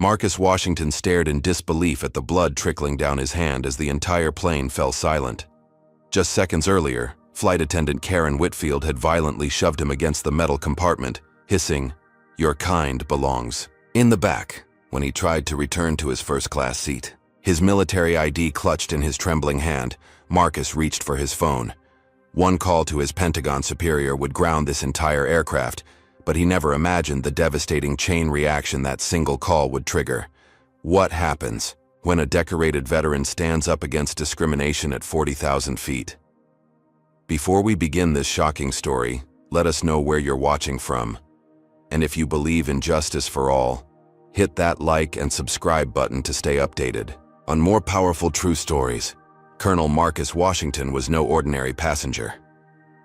Marcus Washington stared in disbelief at the blood trickling down his hand as the entire plane fell silent. Just seconds earlier, flight attendant Karen Whitfield had violently shoved him against the metal compartment, hissing, "Your kind belongs in the back," when he tried to return to his first-class seat. His military ID clutched in his trembling hand, Marcus reached for his phone. One call to his Pentagon superior would ground this entire aircraft, but he never imagined the devastating chain reaction that single call would trigger. What happens when a decorated veteran stands up against discrimination at 40,000 feet? Before we begin this shocking story, let us know where you're watching from. And if you believe in justice for all, hit that like and subscribe button to stay updated on more powerful true stories. Colonel Marcus Washington was no ordinary passenger.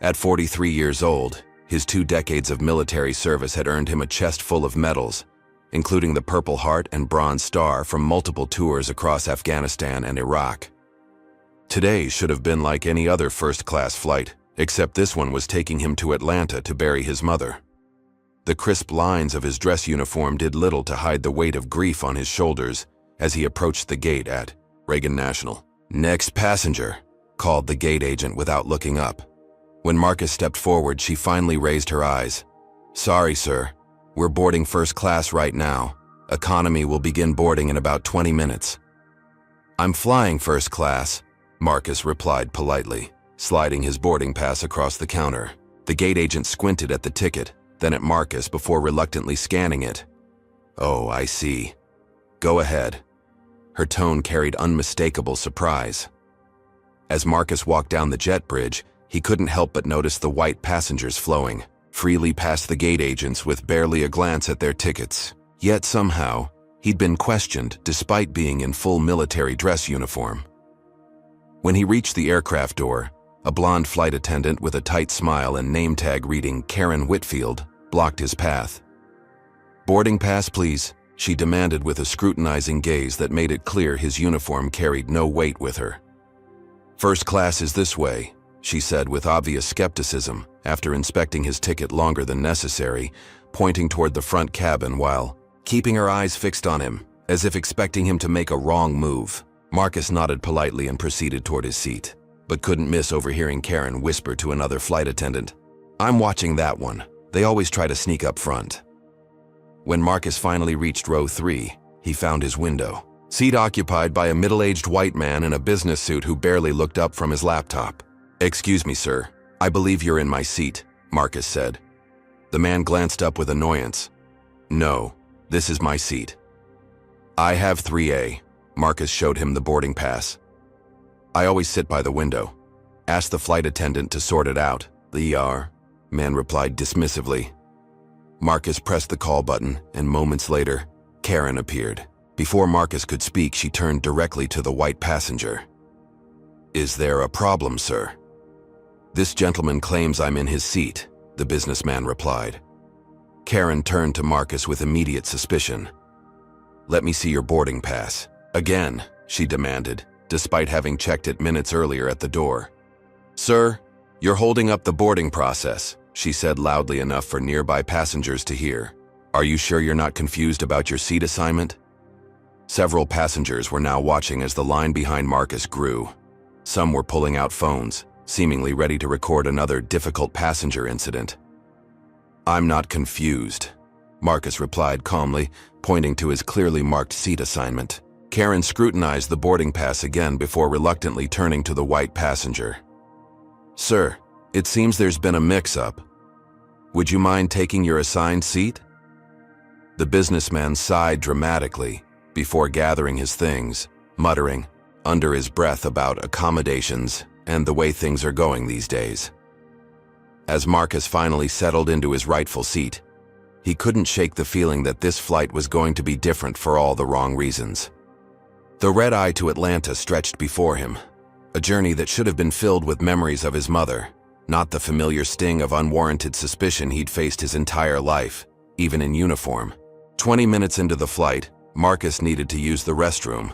At 43 years old, his 2 decades of military service had earned him a chest full of medals, including the Purple Heart and Bronze Star from multiple tours across Afghanistan and Iraq. Today should have been like any other first-class flight, except this one was taking him to Atlanta to bury his mother. The crisp lines of his dress uniform did little to hide the weight of grief on his shoulders as he approached the gate at Reagan National. "Next passenger," called the gate agent without looking up. When Marcus stepped forward, she finally raised her eyes. "Sorry, sir. We're boarding first class right now. Economy will begin boarding in about 20 minutes. "I'm flying first class," Marcus replied politely, sliding his boarding pass across the counter. The gate agent squinted at the ticket, then at Marcus before reluctantly scanning it. "Oh, I see. Go ahead." Her tone carried unmistakable surprise. As Marcus walked down the jet bridge, he couldn't help but notice the white passengers flowing freely past the gate agents with barely a glance at their tickets. Yet somehow, he'd been questioned despite being in full military dress uniform. When he reached the aircraft door, a blonde flight attendant with a tight smile and name tag reading Karen Whitfield blocked his path. "Boarding pass, please," she demanded with a scrutinizing gaze that made it clear his uniform carried no weight with her. "First class is this way," she said with obvious skepticism after inspecting his ticket longer than necessary, pointing toward the front cabin while keeping her eyes fixed on him, as if expecting him to make a wrong move. Marcus nodded politely and proceeded toward his seat, but couldn't miss overhearing Karen whisper to another flight attendant, "I'm watching that one. They always try to sneak up front." When Marcus finally reached row 3, he found his window, seat occupied by a middle-aged white man in a business suit who barely looked up from his laptop. "Excuse me, sir. I believe you're in my seat," Marcus said. The man glanced up with annoyance. "No, this is my seat." "I have 3A. Marcus showed him the boarding pass. "I always sit by the window. Ask the flight attendant to sort it out." "The ER," man replied dismissively. Marcus pressed the call button, and moments later, Karen appeared. Before Marcus could speak, she turned directly to the white passenger. "Is there a problem, sir?" "This gentleman claims I'm in his seat," the businessman replied. Karen turned to Marcus with immediate suspicion. "Let me see your boarding pass." "Again," she demanded, despite having checked it minutes earlier at the door. "Sir, you're holding up the boarding process," she said loudly enough for nearby passengers to hear. "Are you sure you're not confused about your seat assignment?" Several passengers were now watching as the line behind Marcus grew. Some were pulling out phones, seemingly ready to record another difficult passenger incident. "I'm not confused," Marcus replied calmly, pointing to his clearly marked seat assignment. Karen scrutinized the boarding pass again before reluctantly turning to the white passenger. "Sir, it seems there's been a mix-up. Would you mind taking your assigned seat?" The businessman sighed dramatically before gathering his things, muttering under his breath about accommodations and the way things are going these days. As Marcus finally settled into his rightful seat, he couldn't shake the feeling that this flight was going to be different for all the wrong reasons. The red-eye to Atlanta stretched before him, a journey that should have been filled with memories of his mother, not the familiar sting of unwarranted suspicion he'd faced his entire life, even in uniform. 20 minutes into the flight, Marcus needed to use the restroom.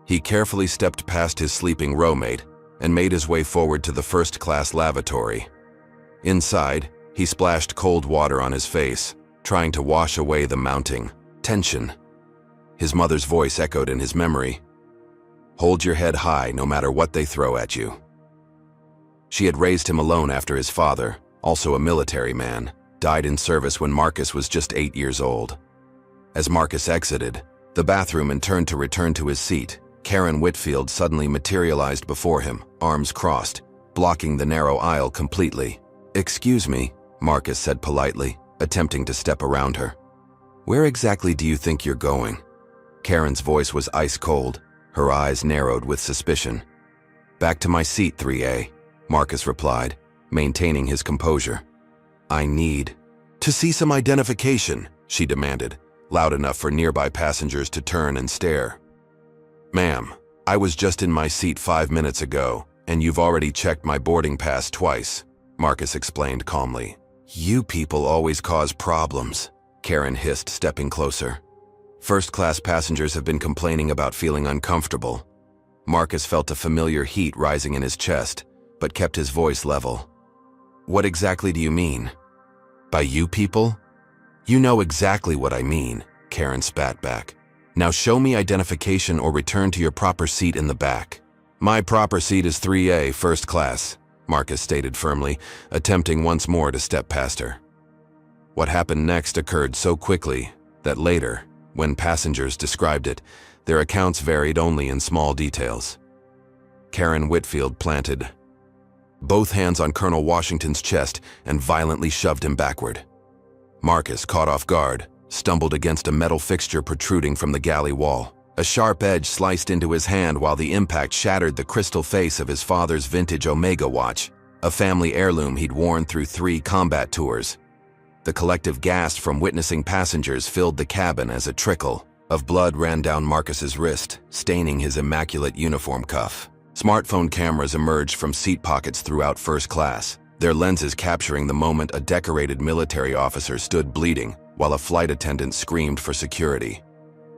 He carefully stepped past his sleeping roommate and made his way forward to the first-class lavatory. Inside, he splashed cold water on his face, trying to wash away the mounting tension. His mother's voice echoed in his memory. Hold your head high no matter what they throw at you. She had raised him alone after his father, also a military man, died in service when Marcus was just 8 years old. As Marcus exited the bathroom and turned to return to his seat, Karen Whitfield suddenly materialized before him, arms crossed, blocking the narrow aisle completely. "Excuse me," Marcus said politely, attempting to step around her. "Where exactly do you think you're going?" Karen's voice was ice cold, her eyes narrowed with suspicion. "Back to my seat, 3A, Marcus replied, maintaining his composure. "I need to see some identification," she demanded, loud enough for nearby passengers to turn and stare. "Ma'am, I was just in my seat 5 minutes ago, and you've already checked my boarding pass twice," Marcus explained calmly. "You people always cause problems," Karen hissed, stepping closer. "First-class passengers have been complaining about feeling uncomfortable." Marcus felt a familiar heat rising in his chest, but kept his voice level. "What exactly do you mean? By you people?" "You know exactly what I mean," Karen spat back. "Now show me identification or return to your proper seat in the back." "My proper seat is 3A, first class," Marcus stated firmly, attempting once more to step past her. What happened next occurred so quickly that later, when passengers described it, their accounts varied only in small details. Karen Whitfield planted both hands on Colonel Washington's chest and violently shoved him backward. Marcus, caught off guard, stumbled against a metal fixture protruding from the galley wall. A sharp edge sliced into his hand while the impact shattered the crystal face of his father's vintage Omega watch, a family heirloom he'd worn through 3 combat tours. The collective gasp from witnessing passengers filled the cabin as a trickle of blood ran down Marcus's wrist, staining his immaculate uniform cuff. Smartphone cameras emerged from seat pockets throughout first class, their lenses capturing the moment a decorated military officer stood bleeding while a flight attendant screamed for security.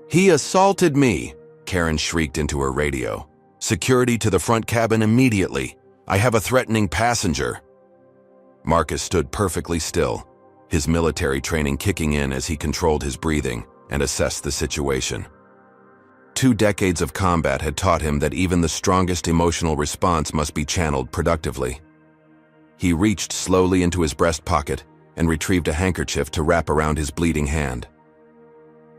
"He assaulted me!" Karen shrieked into her radio. "Security to the front cabin immediately! I have a threatening passenger!" Marcus stood perfectly still, his military training kicking in as he controlled his breathing and assessed the situation. 2 decades of combat had taught him that even the strongest emotional response must be channeled productively. He reached slowly into his breast pocket and retrieved a handkerchief to wrap around his bleeding hand.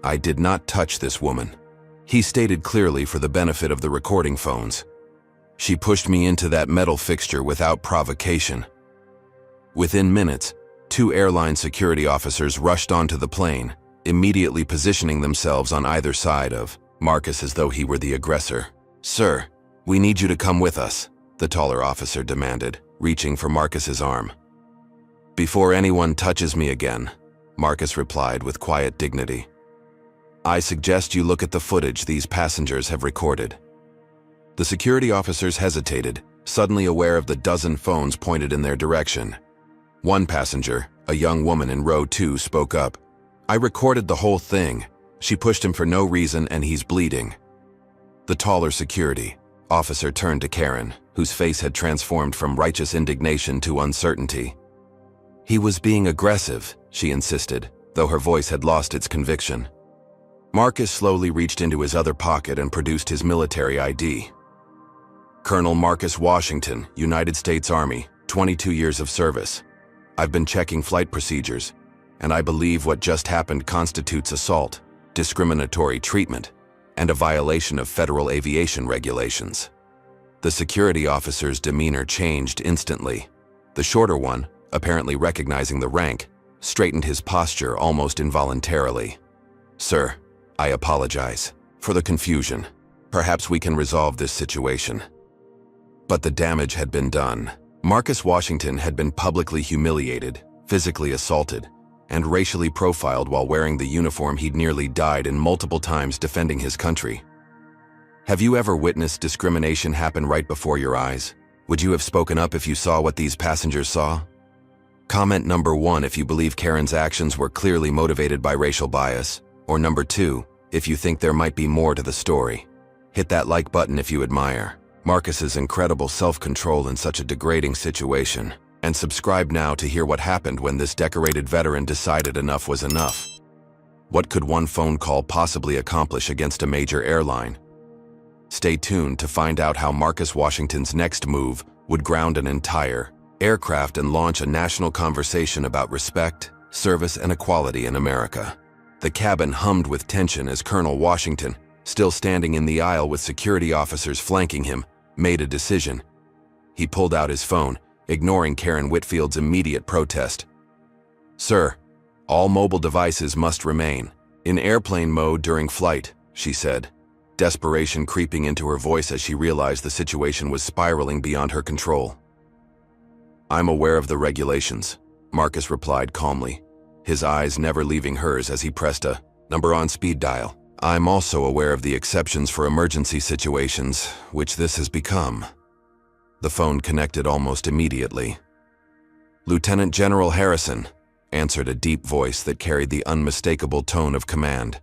"I did not touch this woman," he stated clearly for the benefit of the recording phones. "She pushed me into that metal fixture without provocation." Within minutes, 2 airline security officers rushed onto the plane, immediately positioning themselves on either side of Marcus as though he were the aggressor. "Sir, we need you to come with us," the taller officer demanded, reaching for Marcus's arm. "Before anyone touches me again," Marcus replied with quiet dignity. "I suggest you look at the footage these passengers have recorded." The security officers hesitated, suddenly aware of the dozen phones pointed in their direction. One passenger, a young woman in row 2, spoke up. "I recorded the whole thing. She pushed him for no reason and he's bleeding." The taller security officer turned to Karen, whose face had transformed from righteous indignation to uncertainty. "He was being aggressive," she insisted, though her voice had lost its conviction. Marcus slowly reached into his other pocket and produced his military ID. "Colonel Marcus Washington, United States Army, 22 years of service. I've been checking flight procedures, and I believe what just happened constitutes assault, discriminatory treatment, and a violation of federal aviation regulations." The security officer's demeanor changed instantly. The shorter one, apparently recognizing the rank, straightened his posture almost involuntarily. "Sir, I apologize for the confusion. Perhaps we can resolve this situation." But the damage had been done. Marcus Washington had been publicly humiliated, physically assaulted, and racially profiled while wearing the uniform he'd nearly died in multiple times defending his country. Have you ever witnessed discrimination happen right before your eyes? Would you have spoken up if you saw what these passengers saw? Comment number 1 if you believe Karen's actions were clearly motivated by racial bias, or number 2, if you think there might be more to the story. Hit that like button if you admire Marcus's incredible self-control in such a degrading situation. And subscribe now to hear what happened when this decorated veteran decided enough was enough. What could one phone call possibly accomplish against a major airline? Stay tuned to find out how Marcus Washington's next move would ground an entire aircraft and launch a national conversation about respect, service, and equality in America. The cabin hummed with tension as Colonel Washington, still standing in the aisle with security officers flanking him, made a decision. He pulled out his phone, ignoring Karen Whitfield's immediate protest. "Sir, all mobile devices must remain in airplane mode during flight," she said, desperation creeping into her voice as she realized the situation was spiraling beyond her control. "I'm aware of the regulations," Marcus replied calmly, his eyes never leaving hers as he pressed a number on speed dial. "I'm also aware of the exceptions for emergency situations, which this has become." The phone connected almost immediately. "Lieutenant General Harrison," answered a deep voice that carried the unmistakable tone of command.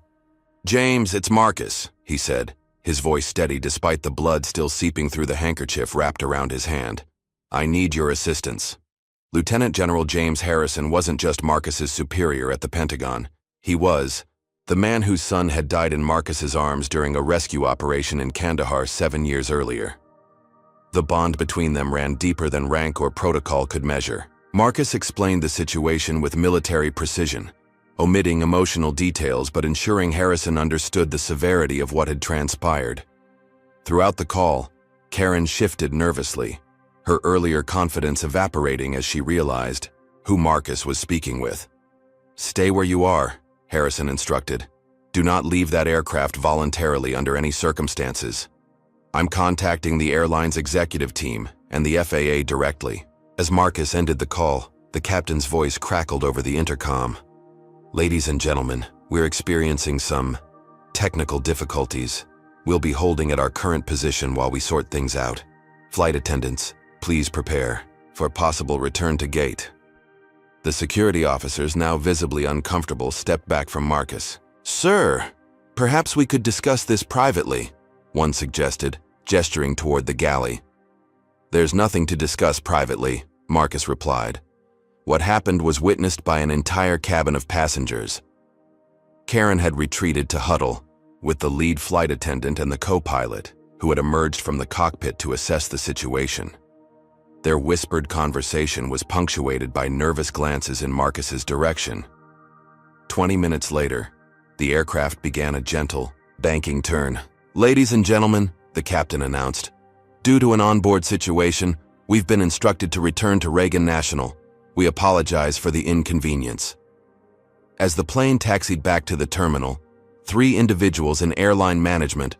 "James, it's Marcus," he said, his voice steady despite the blood still seeping through the handkerchief wrapped around his hand. "I need your assistance." Lieutenant General James Harrison wasn't just Marcus's superior at the Pentagon. He was the man whose son had died in Marcus's arms during a rescue operation in Kandahar 7 years earlier. The bond between them ran deeper than rank or protocol could measure. Marcus explained the situation with military precision, omitting emotional details but ensuring Harrison understood the severity of what had transpired. Throughout the call, Karen shifted nervously, her earlier confidence evaporating as she realized who Marcus was speaking with. "Stay where you are," Harrison instructed. "Do not leave that aircraft voluntarily under any circumstances. I'm contacting the airline's executive team and the FAA directly." As Marcus ended the call, the captain's voice crackled over the intercom. "Ladies and gentlemen, we're experiencing some technical difficulties. We'll be holding at our current position while we sort things out. Flight attendants, please prepare for possible return to gate." The security officers, now visibly uncomfortable, stepped back from Marcus. "Sir, perhaps we could discuss this privately," one suggested, gesturing toward the galley. "There's nothing to discuss privately," Marcus replied. "What happened was witnessed by an entire cabin of passengers." Karen had retreated to huddle, with the lead flight attendant and the co-pilot, who had emerged from the cockpit to assess the situation. Their whispered conversation was punctuated by nervous glances in Marcus's direction. 20 minutes later, the aircraft began a gentle, banking turn. "Ladies and gentlemen," the captain announced, "due to an onboard situation, we've been instructed to return to Reagan National. We apologize for the inconvenience." As the plane taxied back to the terminal, 3 individuals in airline management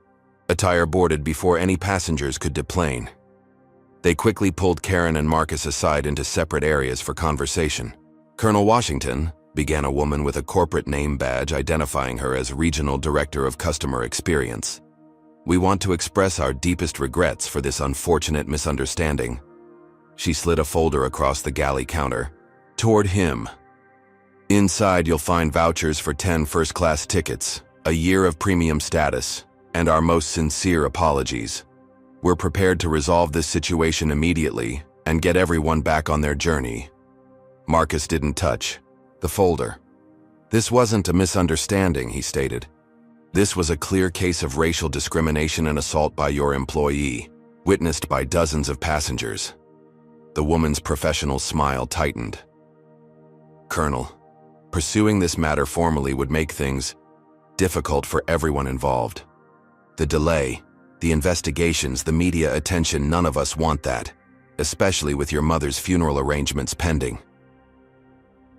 attire boarded before any passengers could deplane. They quickly pulled Karen and Marcus aside into separate areas for conversation. "Colonel Washington," began a woman with a corporate name badge identifying her as Regional Director of Customer Experience, "we want to express our deepest regrets for this unfortunate misunderstanding." She slid a folder across the galley counter toward him. "Inside you'll find vouchers for 10 first-class tickets, a year of premium status, and our most sincere apologies. We're prepared to resolve this situation immediately and get everyone back on their journey." Marcus didn't touch the folder. "This wasn't a misunderstanding," he stated. "This was a clear case of racial discrimination and assault by your employee, witnessed by dozens of passengers." The woman's professional smile tightened. "Colonel, pursuing this matter formally would make things difficult for everyone involved. The delay, the investigations, the media attention, none of us want that, especially with your mother's funeral arrangements pending."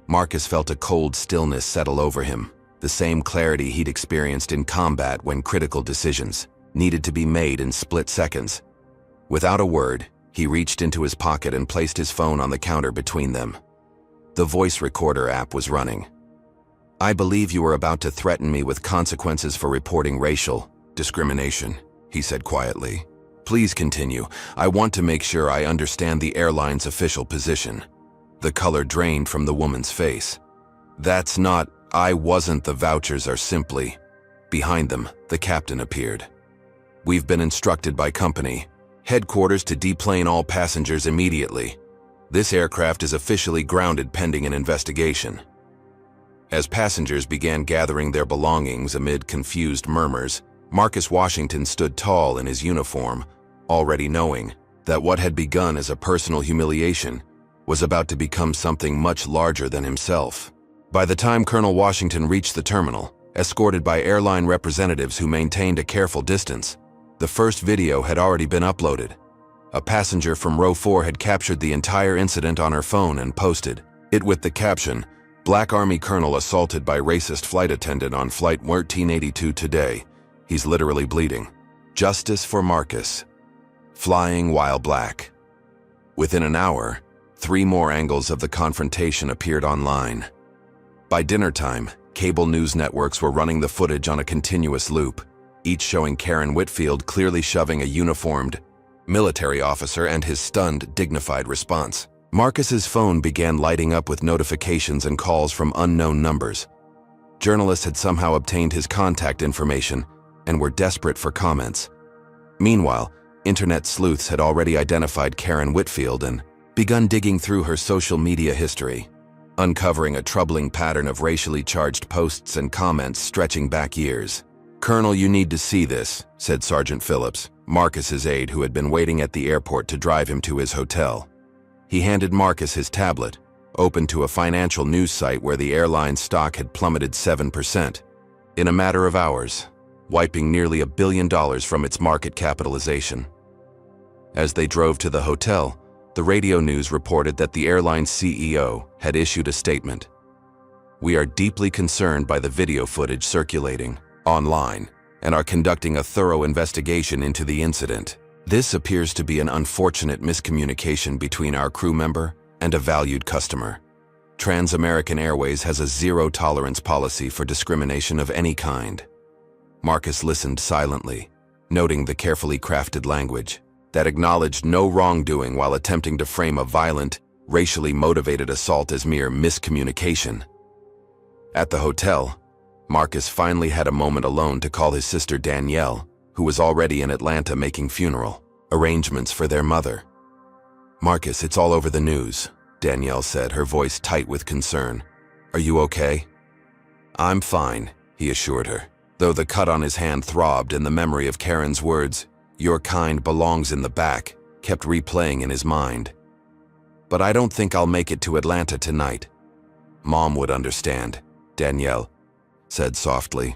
Marcus felt a cold stillness settle over him, the same clarity he'd experienced in combat when critical decisions needed to be made in split seconds. Without a word, he reached into his pocket and placed his phone on the counter between them. The voice recorder app was running. "I believe you are about to threaten me with consequences for reporting racial discrimination," he said quietly. "Please continue. I want to make sure I understand the airline's official position." The color drained from the woman's face. "That's not, I wasn't, the vouchers are simply..." Behind them, the captain appeared. "We've been instructed by company headquarters to deplane all passengers immediately. This aircraft is officially grounded pending an investigation." As passengers began gathering their belongings amid confused murmurs, Marcus Washington stood tall in his uniform, already knowing that what had begun as a personal humiliation was about to become something much larger than himself. By the time Colonel Washington reached the terminal, escorted by airline representatives who maintained a careful distance, the first video had already been uploaded. A passenger from row 4 had captured the entire incident on her phone and posted it with the caption, "Black Army Colonel assaulted by racist flight attendant on flight 1382 today. He's literally bleeding. Justice for Marcus. Flying while black." Within an hour, 3 more angles of the confrontation appeared online. By dinner time, cable news networks were running the footage on a continuous loop, each showing Karen Whitfield clearly shoving a uniformed military officer and his stunned, dignified response. Marcus's phone began lighting up with notifications and calls from unknown numbers. Journalists had somehow obtained his contact information and were desperate for comments. Meanwhile, internet sleuths had already identified Karen Whitfield and begun digging through her social media history, uncovering a troubling pattern of racially charged posts and comments stretching back years. "Colonel, you need to see this," said Sergeant Phillips, Marcus's aide who had been waiting at the airport to drive him to his hotel. He handed Marcus his tablet, open to a financial news site where the airline's stock had plummeted 7% in a matter of hours, wiping nearly $1 billion from its market capitalization. As they drove to the hotel, the radio news reported that the airline's CEO had issued a statement. "We are deeply concerned by the video footage circulating online and are conducting a thorough investigation into the incident. This appears to be an unfortunate miscommunication between our crew member and a valued customer. Trans-American Airways has a zero-tolerance policy for discrimination of any kind." Marcus listened silently, noting the carefully crafted language that acknowledged no wrongdoing while attempting to frame a violent, racially motivated assault as mere miscommunication. At the hotel, Marcus finally had a moment alone to call his sister Danielle, who was already in Atlanta making funeral arrangements for their mother. "Marcus, it's all over the news," Danielle said, her voice tight with concern. "Are you okay?" "I'm fine," he assured her, though the cut on his hand throbbed and the memory of Karen's words, "Your kind belongs in the back," kept replaying in his mind. "But I don't think I'll make it to Atlanta tonight." "Mom would understand," Danielle said softly.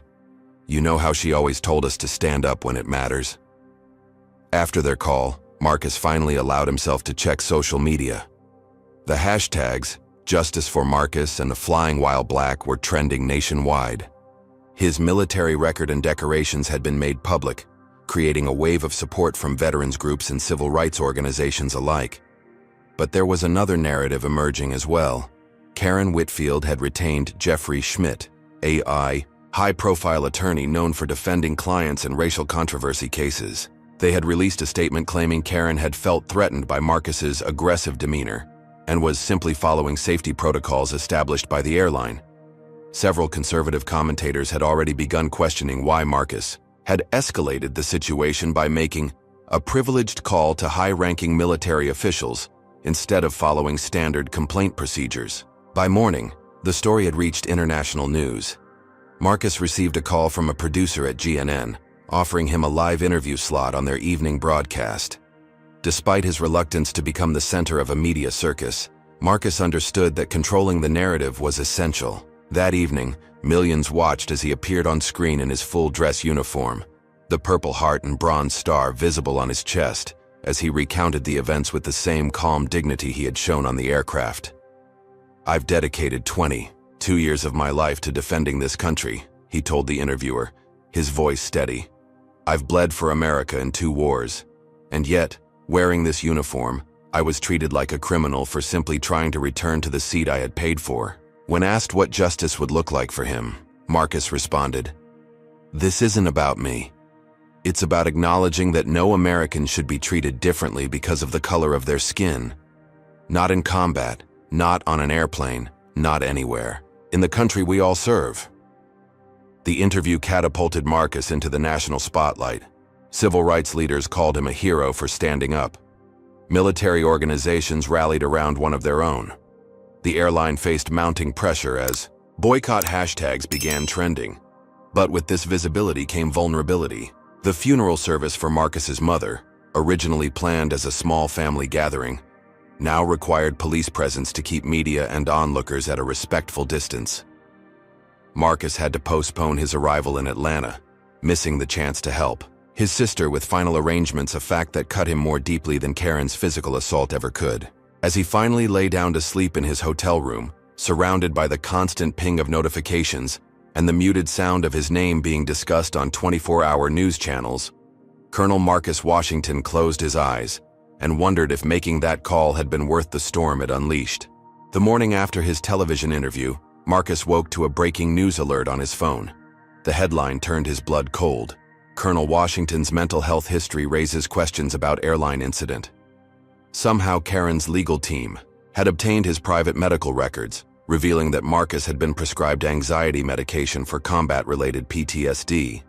"You know how she always told us to stand up when it matters." After their call, Marcus finally allowed himself to check social media. The hashtags, Justice for Marcus and the Flying While Black, were trending nationwide. His military record and decorations had been made public, creating a wave of support from veterans groups and civil rights organizations alike. But there was another narrative emerging as well. Karen Whitfield had retained Jeffrey Schmidt, a high-profile attorney known for defending clients in racial controversy cases. They had released a statement claiming Karen had felt threatened by Marcus's aggressive demeanor and was simply following safety protocols established by the airline. Several conservative commentators had already begun questioning why Marcus had escalated the situation by making a privileged call to high-ranking military officials instead of following standard complaint procedures. By morning, the story had reached international news. Marcus received a call from a producer at GNN, offering him a live interview slot on their evening broadcast. Despite his reluctance to become the center of a media circus, Marcus understood that controlling the narrative was essential. That evening, millions watched as he appeared on screen in his full-dress uniform, the Purple Heart and Bronze Star visible on his chest, as he recounted the events with the same calm dignity he had shown on the aircraft. "I've dedicated 22 years of my life to defending this country," he told the interviewer, his voice steady. "I've bled for America in 2 wars, and yet, wearing this uniform, I was treated like a criminal for simply trying to return to the seat I had paid for." When asked what justice would look like for him, Marcus responded, "This isn't about me. It's about acknowledging that no American should be treated differently because of the color of their skin. Not in combat, not on an airplane, not anywhere. In the country we all serve." The interview catapulted Marcus into the national spotlight. Civil rights leaders called him a hero for standing up. Military organizations rallied around one of their own. The airline faced mounting pressure as Boycott hashtags began trending. But with this visibility came vulnerability. The funeral service for Marcus's mother, originally planned as a small family gathering, now required police presence to keep media and onlookers at a respectful distance. Marcus had to postpone his arrival in Atlanta, missing the chance to help his sister with final arrangements, a fact that cut him more deeply than Karen's physical assault ever could. As he finally lay down to sleep in his hotel room, surrounded by the constant ping of notifications and the muted sound of his name being discussed on 24-hour news channels, Colonel Marcus Washington closed his eyes and wondered if making that call had been worth the storm it unleashed. The morning after his television interview, Marcus woke to a breaking news alert on his phone. The headline turned his blood cold. Colonel Washington's mental health history raises questions about airline incident. Somehow Karen's legal team had obtained his private medical records, revealing that Marcus had been prescribed anxiety medication for combat-related PTSD.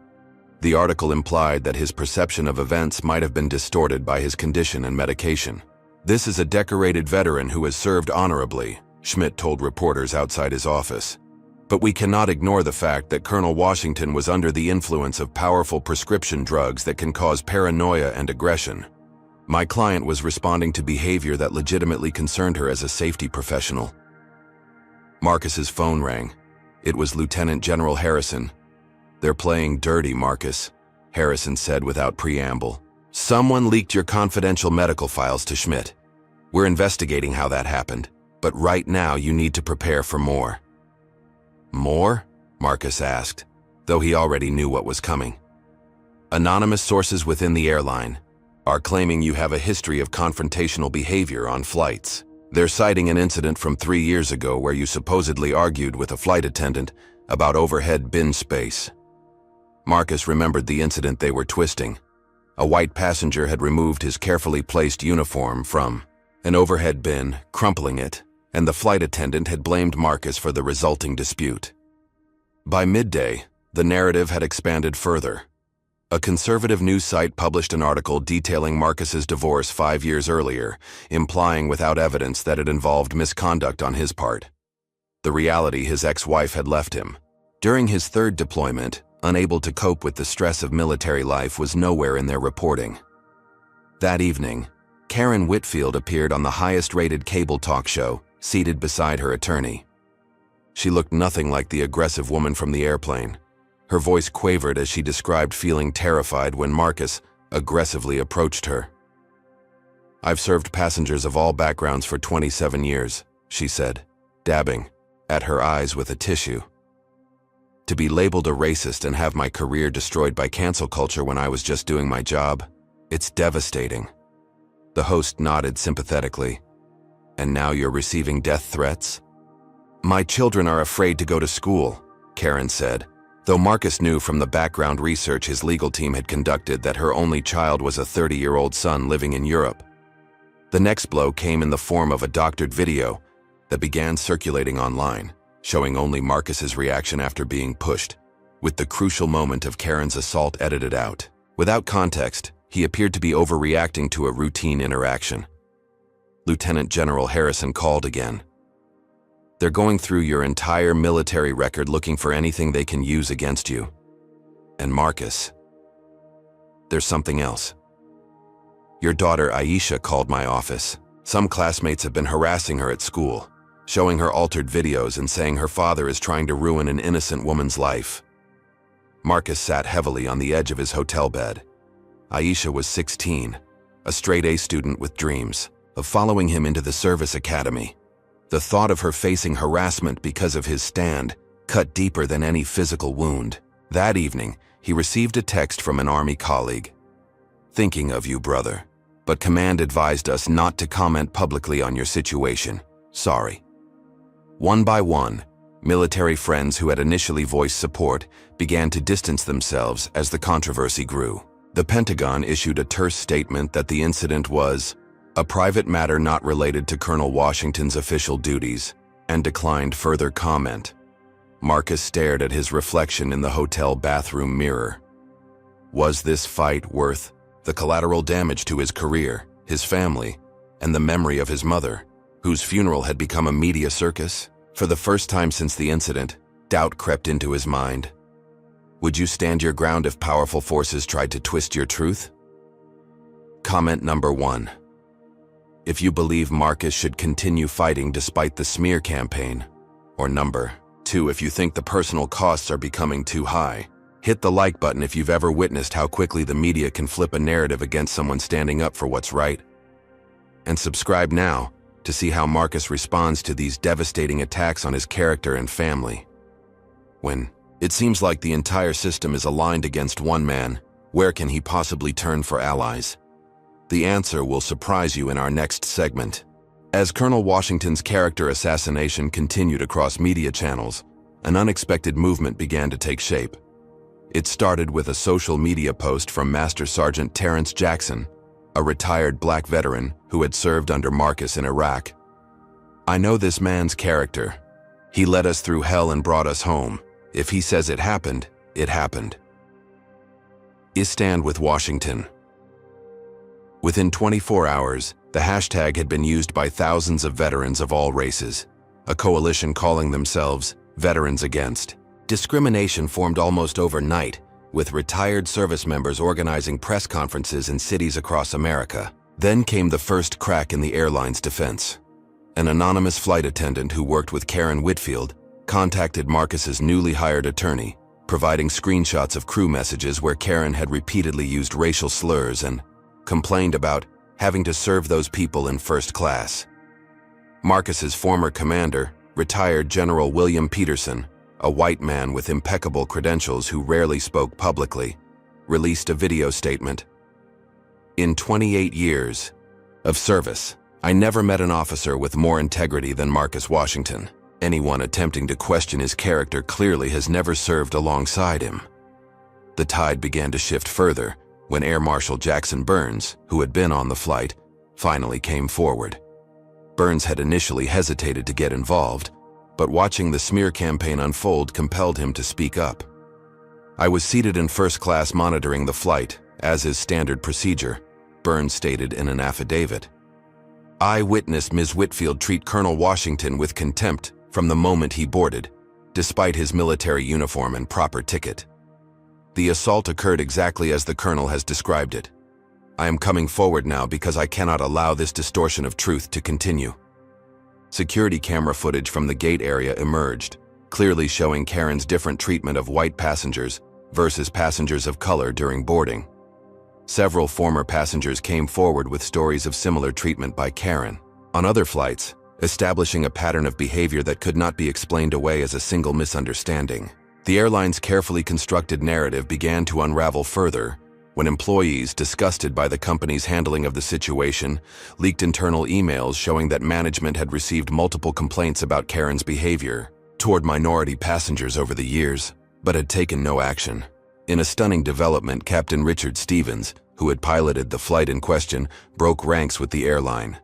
The article implied that his perception of events might have been distorted by his condition and medication. "This is a decorated veteran who has served honorably," Schmidt told reporters outside his office. "But we cannot ignore the fact that Colonel Washington was under the influence of powerful prescription drugs that can cause paranoia and aggression. My client was responding to behavior that legitimately concerned her as a safety professional." Marcus's phone rang. It was Lieutenant General Harrison. "They're playing dirty, Marcus," Harrison said without preamble. "Someone leaked your confidential medical files to Schmidt. We're investigating how that happened, but right now you need to prepare for more." "More?" Marcus asked, though he already knew what was coming. "Anonymous sources within the airline are claiming you have a history of confrontational behavior on flights. They're citing an incident from 3 years ago where you supposedly argued with a flight attendant about overhead bin space." Marcus remembered the incident they were twisting. A white passenger had removed his carefully placed uniform from an overhead bin, crumpling it, and the flight attendant had blamed Marcus for the resulting dispute. By midday, the narrative had expanded further. A conservative news site published an article detailing Marcus's divorce 5 years earlier, implying without evidence that it involved misconduct on his part. The reality, his ex-wife had left him. During his third deployment, unable to cope with the stress of military life, was nowhere in their reporting. That evening, Karen Whitfield appeared on the highest-rated cable talk show, seated beside her attorney. She looked nothing like the aggressive woman from the airplane. Her voice quavered as she described feeling terrified when Marcus aggressively approached her. "I've served passengers of all backgrounds for 27 years, she said, dabbing at her eyes with a tissue. "To be labeled a racist and have my career destroyed by cancel culture when I was just doing my job, it's devastating." The host nodded sympathetically. "And now you're receiving death threats?" "My children are afraid to go to school," Karen said, though Marcus knew from the background research his legal team had conducted that her only child was a 30-year-old son living in Europe. The next blow came in the form of a doctored video that began circulating online, showing only Marcus's reaction after being pushed, with the crucial moment of Karen's assault edited out. Without context, he appeared to be overreacting to a routine interaction. Lieutenant General Harrison called again. "They're going through your entire military record looking for anything they can use against you. And Marcus, there's something else. Your daughter Aisha called my office. Some classmates have been harassing her at school, showing her altered videos and saying her father is trying to ruin an innocent woman's life." Marcus sat heavily on the edge of his hotel bed. Aisha was 16, a straight-A student with dreams of following him into the service academy. The thought of her facing harassment because of his stand cut deeper than any physical wound. That evening, he received a text from an Army colleague. "Thinking of you, brother, but command advised us not to comment publicly on your situation. Sorry." One by one, military friends who had initially voiced support began to distance themselves as the controversy grew. The Pentagon issued a terse statement that the incident was a private matter not related to Colonel Washington's official duties, and declined further comment. Marcus stared at his reflection in the hotel bathroom mirror. Was this fight worth the collateral damage to his career, his family, and the memory of his mother, whose funeral had become a media circus? For the first time since the incident, Doubt crept into his mind. Would you stand your ground if powerful forces tried to twist your truth? Comment number 1. If you believe Marcus should continue fighting despite the smear campaign. Or number 2, if you think the personal costs are becoming too high. Hit the like button if you've ever witnessed how quickly the media can flip a narrative against someone standing up for what's right. And subscribe now to see how Marcus responds to these devastating attacks on his character and family. When it seems like the entire system is aligned against one man, where can he possibly turn for allies? The answer will surprise you in our next segment. As Colonel Washington's character assassination continued across media channels, an unexpected movement began to take shape. It started with a social media post from Master Sergeant Terrence Jackson, a retired black veteran who had served under Marcus in Iraq. I know this man's character. He led us through hell and brought us home. If he says it happened, it happened. I stand with Washington. Within 24 hours, the hashtag had been used by thousands of veterans of all races, a coalition calling themselves Veterans Against Discrimination formed almost overnight, with retired service members organizing press conferences in cities across America. Then came the first crack in the airline's defense. An anonymous flight attendant who worked with Karen Whitfield contacted Marcus's newly hired attorney, providing screenshots of crew messages where Karen had repeatedly used racial slurs and complained about having to serve those people in first class. Marcus's former commander, retired General William Peterson, a white man with impeccable credentials who rarely spoke publicly, released a video statement. In 28 years of service, I never met an officer with more integrity than Marcus Washington. Anyone attempting to question his character clearly has never served alongside him. The tide began to shift further when Air Marshal Jackson Burns, who had been on the flight, finally came forward. Burns had initially hesitated to get involved, but watching the smear campaign unfold compelled him to speak up. I was seated in first class monitoring the flight, as is standard procedure, Burns stated in an affidavit. I witnessed Ms. Whitfield treat Colonel Washington with contempt from the moment he boarded, despite his military uniform and proper ticket. The assault occurred exactly as the colonel has described it. I am coming forward now because I cannot allow this distortion of truth to continue. Security camera footage from the gate area emerged, clearly showing Karen's different treatment of white passengers versus passengers of color during boarding. Several former passengers came forward with stories of similar treatment by Karen on other flights, establishing a pattern of behavior that could not be explained away as a single misunderstanding. The airline's carefully constructed narrative began to unravel further when employees, disgusted by the company's handling of the situation, leaked internal emails showing that management had received multiple complaints about Karen's behavior toward minority passengers over the years, but had taken no action. In a stunning development, Captain Richard Stevens, who had piloted the flight in question, broke ranks with the airline.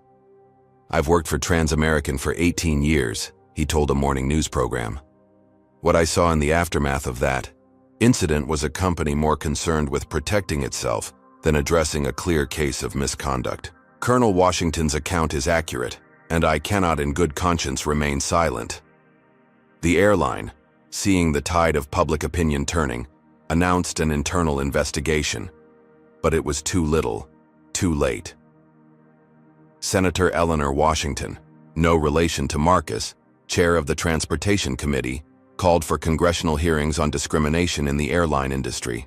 I've worked for Transamerican for 18 years, he told a morning news program. What I saw in the aftermath of that incident was a company more concerned with protecting itself than addressing a clear case of misconduct. Colonel Washington's account is accurate, and I cannot in good conscience remain silent. The airline, seeing the tide of public opinion turning, announced an internal investigation, but it was too little, too late. Senator Eleanor Washington, no relation to Marcus, chair of the Transportation Committee, called for congressional hearings on discrimination in the airline industry.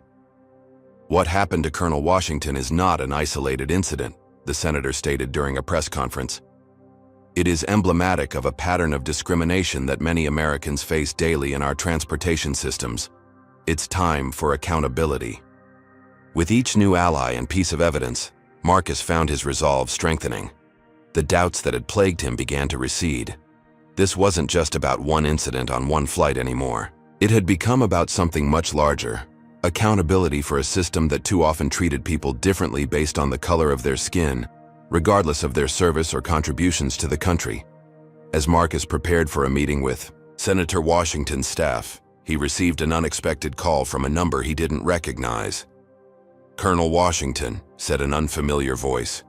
What happened to Colonel Washington is not an isolated incident, the senator stated during a press conference. It is emblematic of a pattern of discrimination that many Americans face daily in our transportation systems. It's time for accountability. With each new ally and piece of evidence, Marcus found his resolve strengthening. The doubts that had plagued him began to recede. This wasn't just about one incident on one flight anymore. It had become about something much larger. Accountability for a system that too often treated people differently based on the color of their skin, regardless of their service or contributions to the country. As Marcus prepared for a meeting with Senator Washington's staff, he received an unexpected call from a number he didn't recognize. "Colonel Washington," said an unfamiliar voice.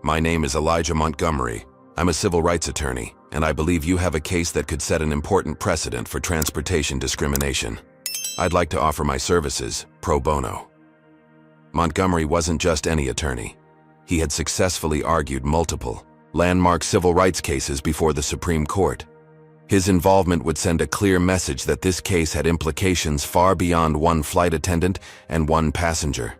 "My name is Elijah Montgomery. I'm a civil rights attorney, and I believe you have a case that could set an important precedent for transportation discrimination. I'd like to offer my services pro bono." Montgomery wasn't just any attorney. He had successfully argued multiple landmark civil rights cases before the Supreme Court. His involvement would send a clear message that this case had implications far beyond one flight attendant and one passenger.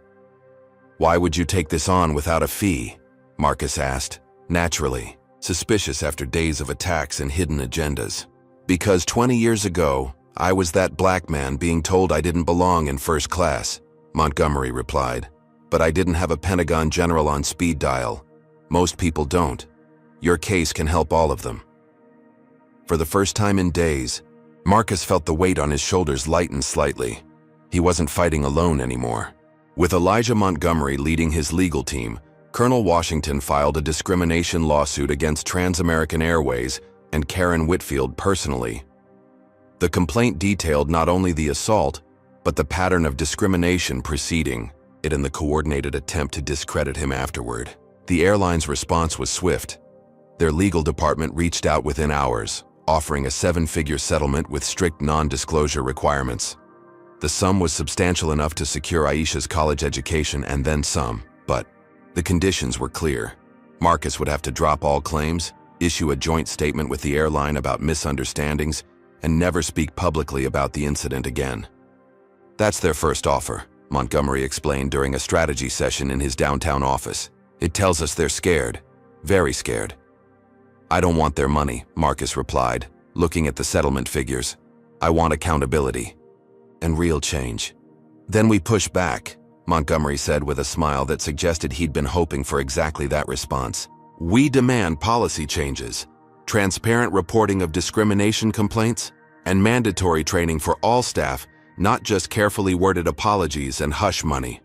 "Why would you take this on without a fee?" Marcus asked, naturally, suspicious after days of attacks and hidden agendas. "Because 20 years ago, I was that black man being told I didn't belong in first class," Montgomery replied. "But I didn't have a Pentagon general on speed dial. Most people don't. Your case can help all of them." For the first time in days, Marcus felt the weight on his shoulders lighten slightly. He wasn't fighting alone anymore. With Elijah Montgomery leading his legal team, Colonel Washington filed a discrimination lawsuit against Trans-American Airways and Karen Whitfield personally. The complaint detailed not only the assault, but the pattern of discrimination preceding it and the coordinated attempt to discredit him afterward. The airline's response was swift. Their legal department reached out within hours, offering a 7-figure settlement with strict non-disclosure requirements. The sum was substantial enough to secure Aisha's college education and then some, but the conditions were clear. Marcus would have to drop all claims, issue a joint statement with the airline about misunderstandings, and never speak publicly about the incident again. "That's their first offer," Montgomery explained during a strategy session in his downtown office. "It tells us they're scared, very scared." "I don't want their money," Marcus replied, looking at the settlement figures. "I want accountability and real change." "Then we push back," Montgomery said with a smile that suggested he'd been hoping for exactly that response. "We demand policy changes, transparent reporting of discrimination complaints, and mandatory training for all staff, not just carefully worded apologies and hush money."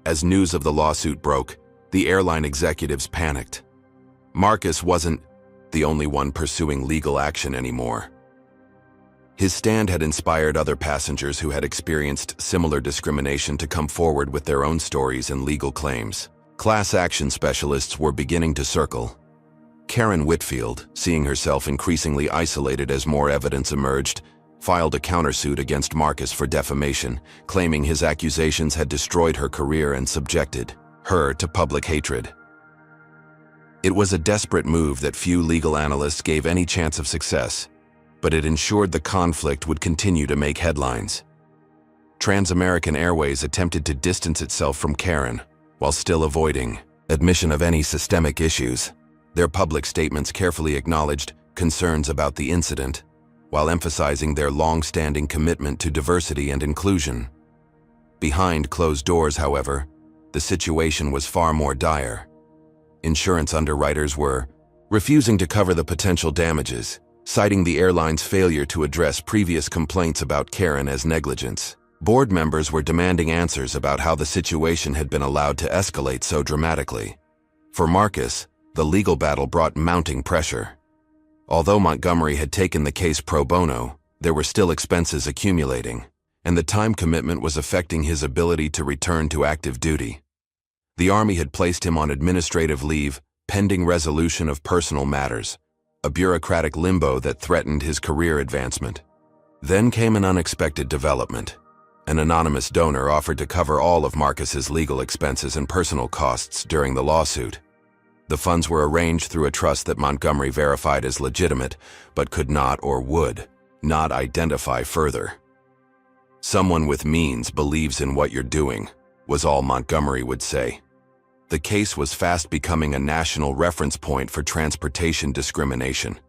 As news of the lawsuit broke, the airline executives panicked. Marcus wasn't the only one pursuing legal action anymore. His stand had inspired other passengers who had experienced similar discrimination to come forward with their own stories and legal claims. Class action specialists were beginning to circle. Karen Whitfield, seeing herself increasingly isolated as more evidence emerged, filed a countersuit against Marcus for defamation, claiming his accusations had destroyed her career and subjected her to public hatred. It was a desperate move that few legal analysts gave any chance of success, but it ensured the conflict would continue to make headlines. Trans-American Airways attempted to distance itself from Karen, while still avoiding admission of any systemic issues. Their public statements carefully acknowledged concerns about the incident, while emphasizing their long-standing commitment to diversity and inclusion. Behind closed doors, however, the situation was far more dire. Insurance underwriters were refusing to cover the potential damages, citing the airline's failure to address previous complaints about Karen as negligence. Board members were demanding answers about how the situation had been allowed to escalate so dramatically. For Marcus, the legal battle brought mounting pressure. Although Montgomery had taken the case pro bono, there were still expenses accumulating, and the time commitment was affecting his ability to return to active duty. The Army had placed him on administrative leave, pending resolution of personal matters, a bureaucratic limbo that threatened his career advancement. Then came an unexpected development. An anonymous donor offered to cover all of Marcus's legal expenses and personal costs during the lawsuit. The funds were arranged through a trust that Montgomery verified as legitimate, but could not or would not identify further. "Someone with means believes in what you're doing," was all Montgomery would say. The case was fast becoming a national reference point for transportation discrimination.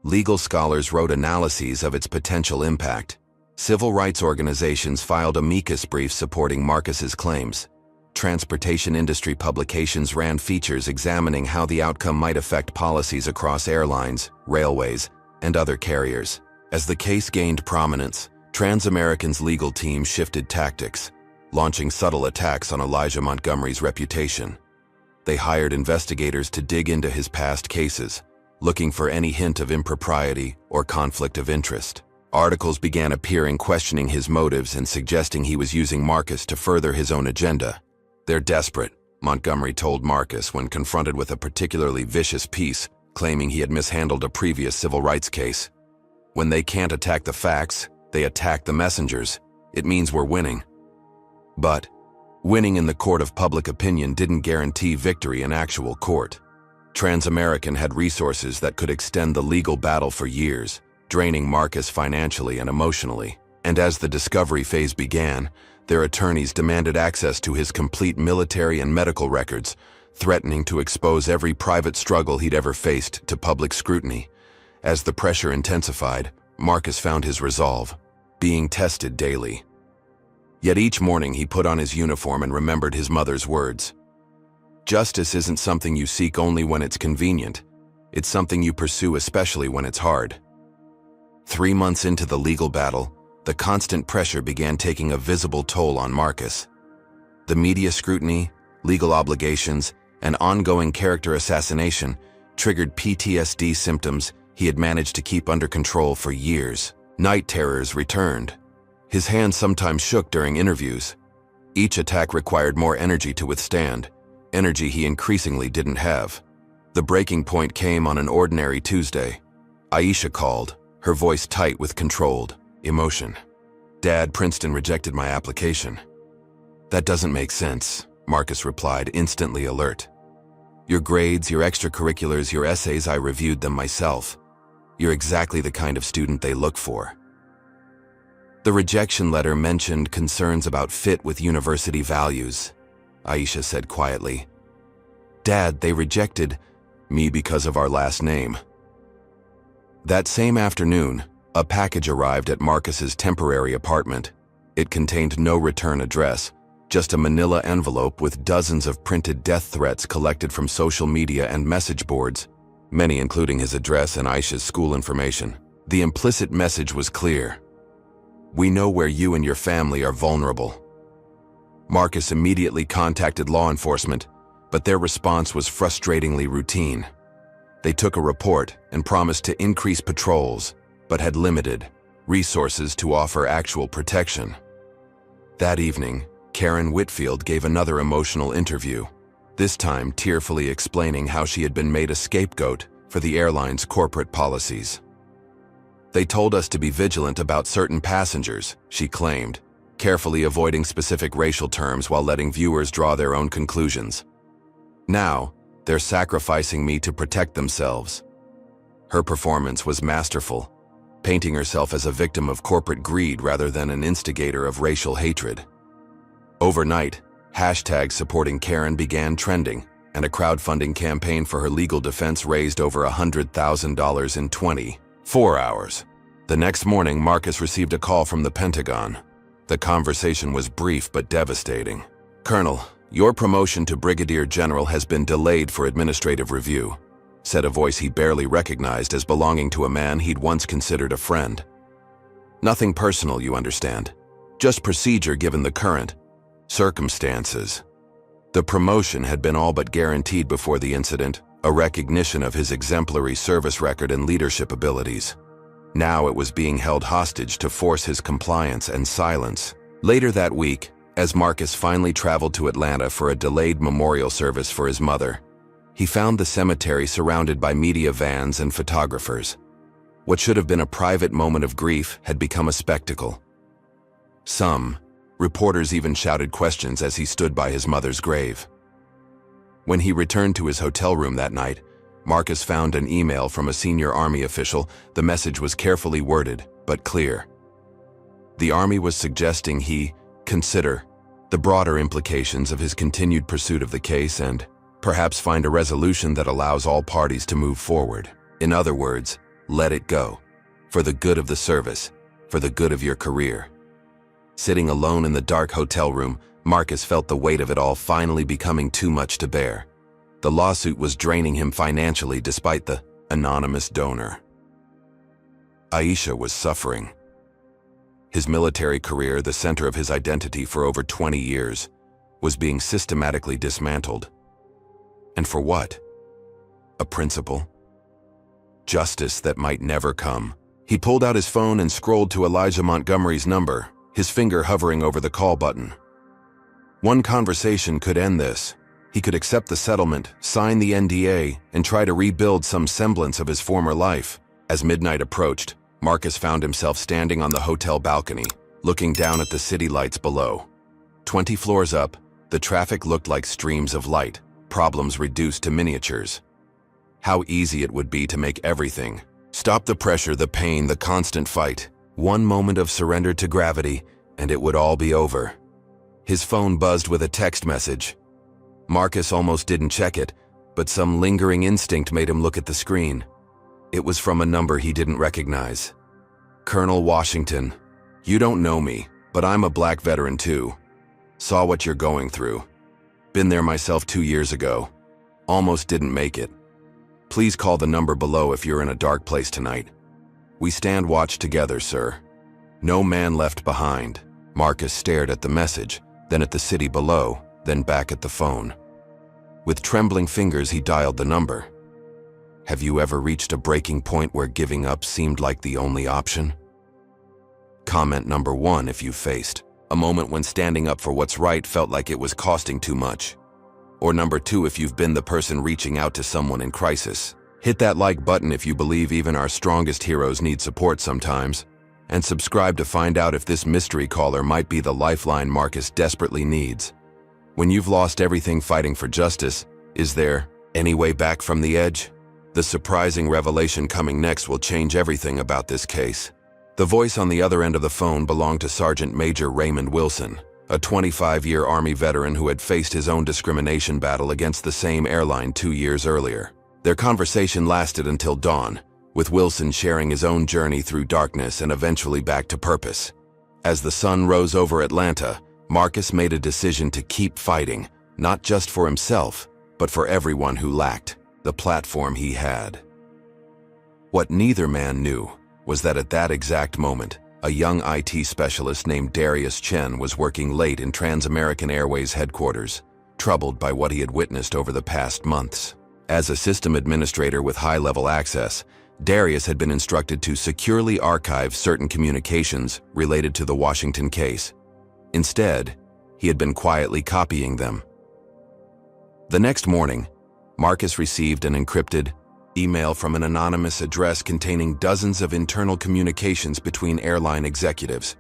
Legal scholars wrote analyses of its potential impact. Civil rights organizations filed amicus briefs supporting Marcus's claims. Transportation industry publications ran features examining how the outcome might affect policies across airlines, railways, and other carriers. As the case gained prominence, Trans-American's legal team shifted tactics, launching subtle attacks on Elijah Montgomery's reputation. They hired investigators to dig into his past cases, looking for any hint of impropriety or conflict of interest. Articles began appearing questioning his motives and suggesting he was using Marcus to further his own agenda. "They're desperate," Montgomery told Marcus when confronted with a particularly vicious piece claiming he had mishandled a previous civil rights case. When they can't attack the facts, they attack the messengers. It means we're winning. But winning in the court of public opinion didn't guarantee victory in actual court. Transamerican had resources that could extend the legal battle for years, draining Marcus financially and emotionally. And as the discovery phase began, their attorneys demanded access to his complete military and medical records, threatening to expose every private struggle he'd ever faced to public scrutiny. As the pressure intensified, Marcus found his resolve, being tested daily. Yet each morning he put on his uniform and remembered his mother's words. Justice isn't something you seek only when it's convenient. It's something you pursue especially when it's hard. 3 months into the legal battle, the constant pressure began taking a visible toll on Marcus. The media scrutiny, legal obligations, and ongoing character assassination triggered PTSD symptoms he had managed to keep under control for years. Night terrors returned. His hands sometimes shook during interviews. Each attack required more energy to withstand, energy he increasingly didn't have. The breaking point came on an ordinary Tuesday. Aisha called, her voice tight with controlled emotion. "Dad, Princeton rejected my application." "That doesn't make sense," Marcus replied, instantly alert. "Your grades, your extracurriculars, your essays, I reviewed them myself. You're exactly the kind of student they look for." The rejection letter mentioned concerns about fit with university values, Aisha said quietly. "Dad, they rejected me because of our last name." That same afternoon, a package arrived at Marcus's temporary apartment. It contained no return address, just a manila envelope with dozens of printed death threats collected from social media and message boards, many including his address and Aisha's school information. The implicit message was clear. "We know where you and your family are vulnerable." Marcus immediately contacted law enforcement, but their response was frustratingly routine. They took a report and promised to increase patrols, but had limited resources to offer actual protection. That evening, Karen Whitfield gave another emotional interview, this time tearfully explaining how she had been made a scapegoat for the airline's corporate policies. "They told us to be vigilant about certain passengers," she claimed, carefully avoiding specific racial terms while letting viewers draw their own conclusions. "Now, they're sacrificing me to protect themselves." Her performance was masterful, painting herself as a victim of corporate greed rather than an instigator of racial hatred. Overnight, hashtags supporting Karen began trending, and a crowdfunding campaign for her legal defense raised over $100,000 in 24 hours. The next morning, Marcus received a call from the Pentagon. The conversation was brief but devastating. "Colonel, your promotion to Brigadier General has been delayed for administrative review," said a voice he barely recognized as belonging to a man he'd once considered a friend. "Nothing personal, you understand. Just procedure given the current circumstances." The promotion had been all but guaranteed before the incident, a recognition of his exemplary service record and leadership abilities. Now it was being held hostage to force his compliance and silence. Later that week, as Marcus finally traveled to Atlanta for a delayed memorial service for his mother, he found the cemetery surrounded by media vans and photographers. What should have been a private moment of grief had become a spectacle. Some reporters even shouted questions as he stood by his mother's grave. When he returned to his hotel room that night, Marcus found an email from a senior Army official. The message was carefully worded, but clear. The Army was suggesting he consider the broader implications of his continued pursuit of the case and perhaps find a resolution that allows all parties to move forward. In other words, let it go. For the good of the service, for the good of your career. Sitting alone in the dark hotel room, Marcus felt the weight of it all finally becoming too much to bear. The lawsuit was draining him financially despite the anonymous donor. Aisha was suffering. His military career, the center of his identity for over 20 years, was being systematically dismantled. And for what? A principle? Justice that might never come. He pulled out his phone and scrolled to Elijah Montgomery's number, his finger hovering over the call button. One conversation could end this. He could accept the settlement, sign the NDA, and try to rebuild some semblance of his former life. As midnight approached, Marcus found himself standing on the hotel balcony, looking down at the city lights below. 20 floors up, the traffic looked like streams of light, problems reduced to miniatures. How easy it would be to make everything. Stop the pressure, the pain, the constant fight. One moment of surrender to gravity, and it would all be over. His phone buzzed with a text message. Marcus almost didn't check it, but some lingering instinct made him look at the screen. It was from a number he didn't recognize. Colonel Washington, you don't know me, but I'm a black veteran too. Saw what you're going through. Been there myself 2 years ago. Almost didn't make it. Please call the number below if you're in a dark place tonight. We stand watch together, sir. No man left behind. Marcus stared at the message, then at the city below, then back at the phone. With trembling fingers, he dialed the number. Have you ever reached a breaking point where giving up seemed like the only option? Comment number 1 if you faced a moment when standing up for what's right felt like it was costing too much. Or number 2 if you've been the person reaching out to someone in crisis. Hit that like button if you believe even our strongest heroes need support sometimes. And subscribe to find out if this mystery caller might be the lifeline Marcus desperately needs. When you've lost everything fighting for justice, is there any way back from the edge? The surprising revelation coming next will change everything about this case. The voice on the other end of the phone belonged to Sergeant Major Raymond Wilson, a 25-year Army veteran who had faced his own discrimination battle against the same airline 2 years earlier. Their conversation lasted until dawn, with Wilson sharing his own journey through darkness and eventually back to purpose. As the sun rose over Atlanta, Marcus made a decision to keep fighting, not just for himself, but for everyone who lacked the platform he had. What neither man knew was that at that exact moment, a young IT specialist named Darius Chen was working late in Trans-American Airways headquarters, troubled by what he had witnessed over the past months. As a system administrator with high-level access, Darius had been instructed to securely archive certain communications related to the Washington case. Instead, he had been quietly copying them. The next morning, Marcus received an encrypted email from an anonymous address containing dozens of internal communications between airline executives.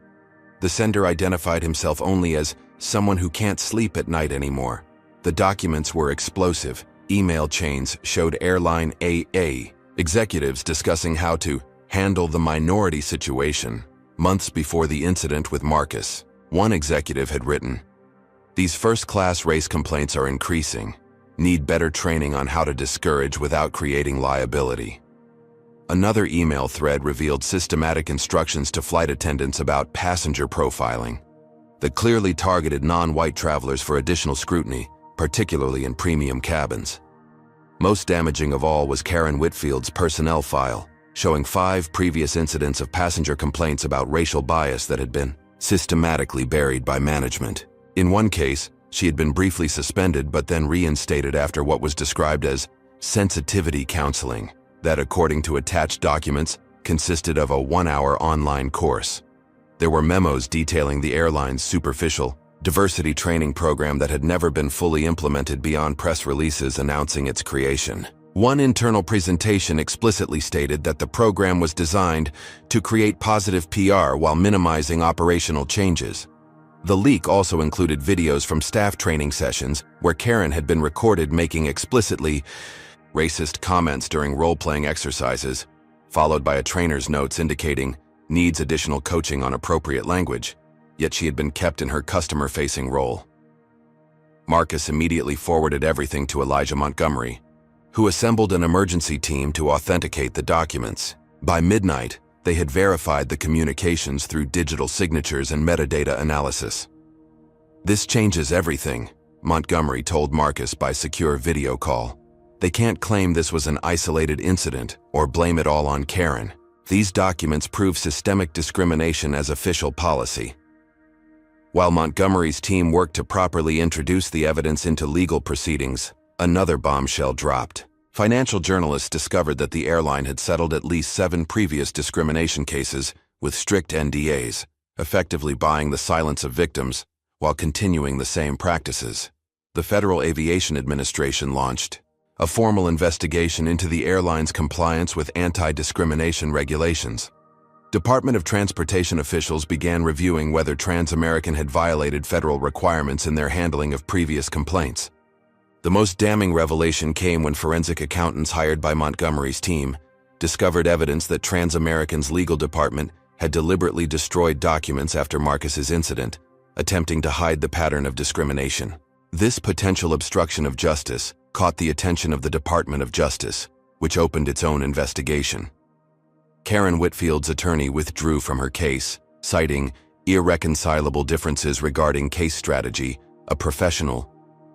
The sender identified himself only as someone who can't sleep at night anymore. The documents were explosive. Email chains showed airline AA executives discussing how to handle the minority situation months before the incident with Marcus. One executive had written, "These first-class race complaints are increasing. Need better training on how to discourage without creating liability." Another email thread revealed systematic instructions to flight attendants about passenger profiling that clearly targeted non-white travelers for additional scrutiny, particularly in premium cabins. Most damaging of all was Karen Whitfield's personnel file, showing 5 previous incidents of passenger complaints about racial bias that had been systematically buried by management. In one case, she had been briefly suspended but then reinstated after what was described as sensitivity counseling, that, according to attached documents, consisted of a 1-hour online course. There were memos detailing the airline's superficial diversity training program that had never been fully implemented beyond press releases announcing its creation. One internal presentation explicitly stated that the program was designed to create positive PR while minimizing operational changes. The leak also included videos from staff training sessions where Karen had been recorded making explicitly racist comments during role-playing exercises, followed by a trainer's notes indicating needs additional coaching on appropriate language, yet she had been kept in her customer-facing role. Marcus immediately forwarded everything to Elijah Montgomery, who assembled an emergency team to authenticate the documents. By midnight, they had verified the communications through digital signatures and metadata analysis. "This changes everything," Montgomery told Marcus by secure video call. "They can't claim this was an isolated incident or blame it all on Karen. These documents prove systemic discrimination as official policy." While Montgomery's team worked to properly introduce the evidence into legal proceedings, another bombshell dropped. Financial journalists discovered that the airline had settled at least 7 previous discrimination cases with strict NDAs, effectively buying the silence of victims while continuing the same practices. the Federal Aviation Administration launched a formal investigation into the airline's compliance with anti-discrimination regulations. Department of Transportation officials began reviewing whether Trans-American had violated federal requirements in their handling of previous complaints. The most damning revelation came when forensic accountants hired by Montgomery's team discovered evidence that Trans-American's legal department had deliberately destroyed documents after Marcus's incident, attempting to hide the pattern of discrimination. This potential obstruction of justice caught the attention of the Department of Justice, which opened its own investigation. Karen Whitfield's attorney withdrew from her case, citing irreconcilable differences regarding case strategy, a professional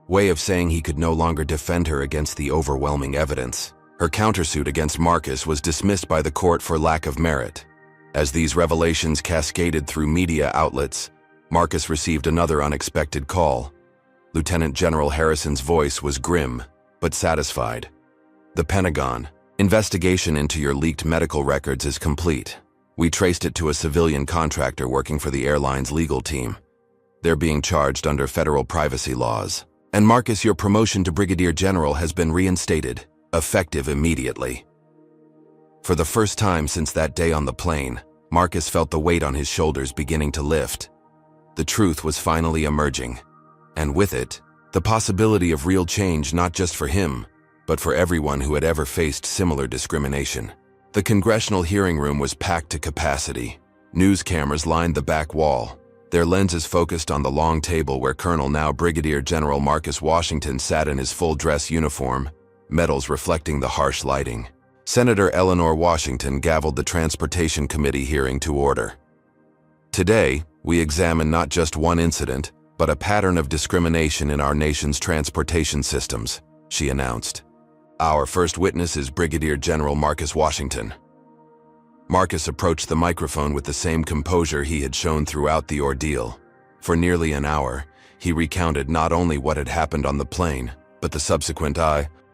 way of saying he could no longer defend her against the overwhelming evidence. Her countersuit against Marcus was dismissed by the court for lack of merit. As these revelations cascaded through media outlets, Marcus received another unexpected call. Lieutenant General Harrison's voice was grim, but satisfied. "The Pentagon. Investigation into your leaked medical records is complete. We traced it to a civilian contractor working for the airline's legal team. They're being charged under federal privacy laws. And Marcus, your promotion to Brigadier General has been reinstated, effective immediately." For the first time since that day on the plane, Marcus felt the weight on his shoulders beginning to lift. The truth was finally emerging, and with it, the possibility of real change not just for him, but for everyone who had ever faced similar discrimination. The congressional hearing room was packed to capacity. News cameras lined the back wall, their lenses focused on the long table where Colonel, now Brigadier General Marcus Washington, sat in his full-dress uniform, medals reflecting the harsh lighting. Senator Eleanor Washington gavelled the Transportation Committee hearing to order. "Today, we examine not just one incident, but a pattern of discrimination in our nation's transportation systems," she announced. "Our first witness is Brigadier General Marcus Washington." Marcus approached the microphone with the same composure he had shown throughout the ordeal. For nearly an hour, he recounted not only what had happened on the plane, but the subsequent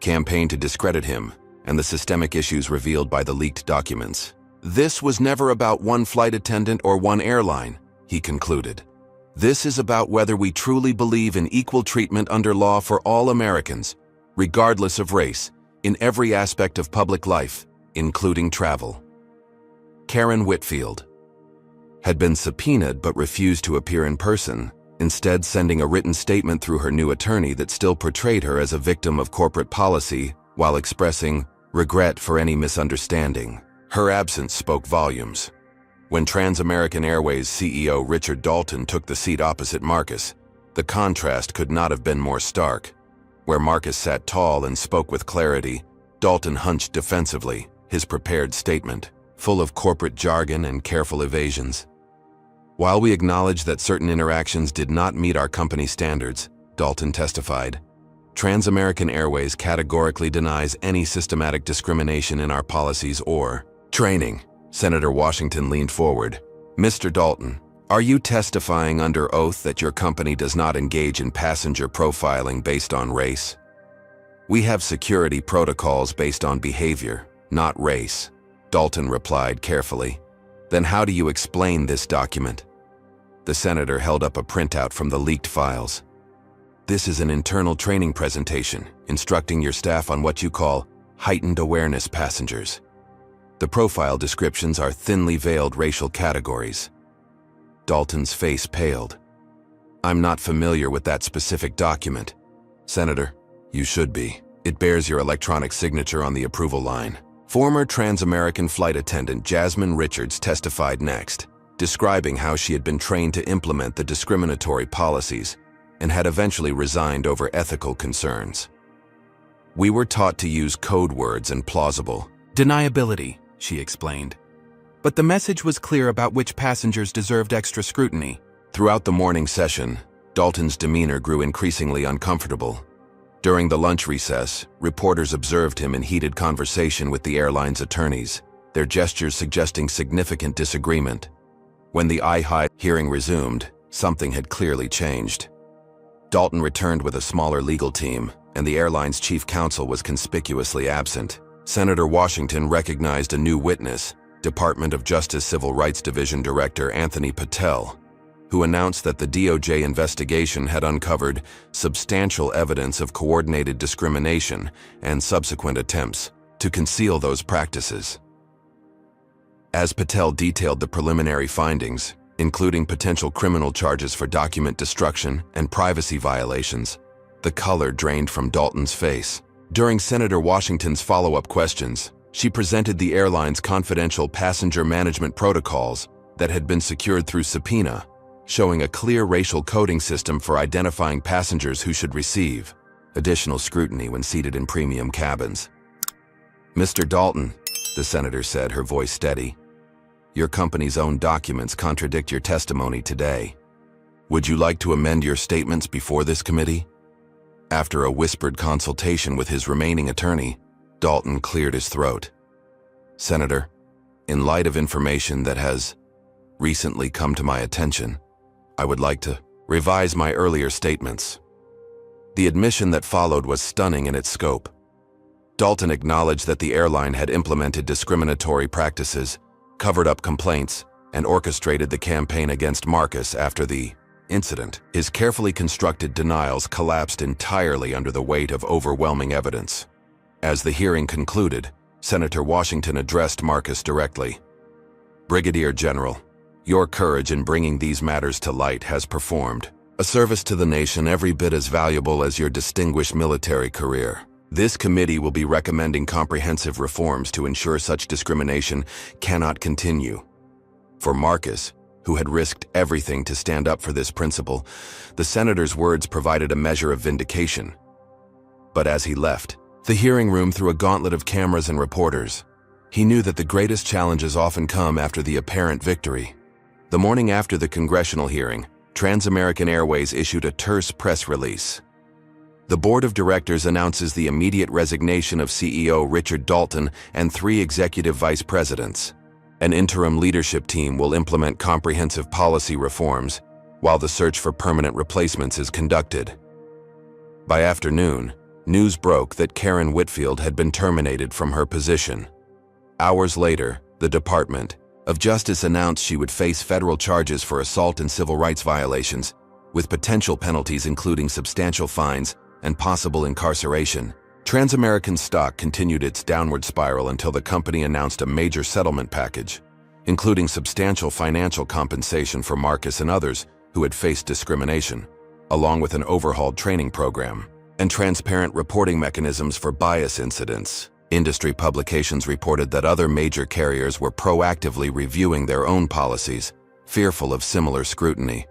campaign to discredit him and the systemic issues revealed by the leaked documents. "This was never about one flight attendant or one airline," he concluded. "This is about whether we truly believe in equal treatment under law for all Americans, regardless of race, in every aspect of public life, including travel." Karen Whitfield had been subpoenaed but refused to appear in person, instead sending a written statement through her new attorney that still portrayed her as a victim of corporate policy while expressing regret for any misunderstanding. Her absence spoke volumes. When Trans-American Airways CEO Richard Dalton took the seat opposite Marcus, the contrast could not have been more stark. Where Marcus sat tall and spoke with clarity, Dalton hunched defensively, his prepared statement full of corporate jargon and careful evasions. "While we acknowledge that certain interactions did not meet our company standards," Dalton testified, "Trans-American Airways categorically denies any systematic discrimination in our policies or training." Senator Washington leaned forward. "Mr. Dalton, are you testifying under oath that your company does not engage in passenger profiling based on race?" "We have security protocols based on behavior, not race," Dalton replied carefully. "Then how do you explain this document?" The senator held up a printout from the leaked files. "This is an internal training presentation, instructing your staff on what you call heightened awareness passengers. The profile descriptions are thinly veiled racial categories." Dalton's face paled. "I'm not familiar with that specific document." "Senator, you should be. It bears your electronic signature on the approval line." Former Trans-American flight attendant Jasmine Richards testified next, describing how she had been trained to implement the discriminatory policies and had eventually resigned over ethical concerns. "We were taught to use code words and plausible deniability," she explained. "But the message was clear about which passengers deserved extra scrutiny." Throughout the morning session, Dalton's demeanor grew increasingly uncomfortable. During the lunch recess, reporters observed him in heated conversation with the airline's attorneys, their gestures suggesting significant disagreement. When the IHI hearing resumed, something had clearly changed. Dalton returned with a smaller legal team, and the airline's chief counsel was conspicuously absent. Senator Washington recognized a new witness, Department of Justice Civil Rights Division Director Anthony Patel. who announced that the DOJ investigation had uncovered substantial evidence of coordinated discrimination and subsequent attempts to conceal those practices. As Patel detailed the preliminary findings, including potential criminal charges for document destruction and privacy violations, the color drained from Dalton's face. During Senator Washington's follow-up questions, she presented the airline's confidential passenger management protocols that had been secured through subpoena, showing a clear racial coding system for identifying passengers who should receive additional scrutiny when seated in premium cabins. "Mr. Dalton," the senator said, her voice steady, "your company's own documents contradict your testimony today. Would you like to amend your statements before this committee?" After a whispered consultation with his remaining attorney, Dalton cleared his throat. "Senator, in light of information that has recently come to my attention, I would like to revise my earlier statements." The admission that followed was stunning in its scope. Dalton acknowledged that the airline had implemented discriminatory practices, covered up complaints, and orchestrated the campaign against Marcus after the incident. His carefully constructed denials collapsed entirely under the weight of overwhelming evidence. As the hearing concluded, Senator Washington addressed Marcus directly. "Brigadier General, your courage in bringing these matters to light has performed a service to the nation every bit as valuable as your distinguished military career. This committee will be recommending comprehensive reforms to ensure such discrimination cannot continue." For Marcus, who had risked everything to stand up for this principle, the senator's words provided a measure of vindication. But as he left the hearing room through a gauntlet of cameras and reporters, he knew that the greatest challenges often come after the apparent victory. The morning after the congressional hearing, Trans-American Airways issued a terse press release. The board of directors announces the immediate resignation of CEO Richard Dalton and 3 executive vice presidents. An interim leadership team will implement comprehensive policy reforms, while the search for permanent replacements is conducted. By afternoon, news broke that Karen Whitfield had been terminated from her position. Hours later, the Department of Justice announced she would face federal charges for assault and civil rights violations, with potential penalties including substantial fines and possible incarceration. Trans-American stock continued its downward spiral until the company announced a major settlement package, including substantial financial compensation for Marcus and others who had faced discrimination, along with an overhauled training program and transparent reporting mechanisms for bias incidents. Industry publications reported that other major carriers were proactively reviewing their own policies, fearful of similar scrutiny.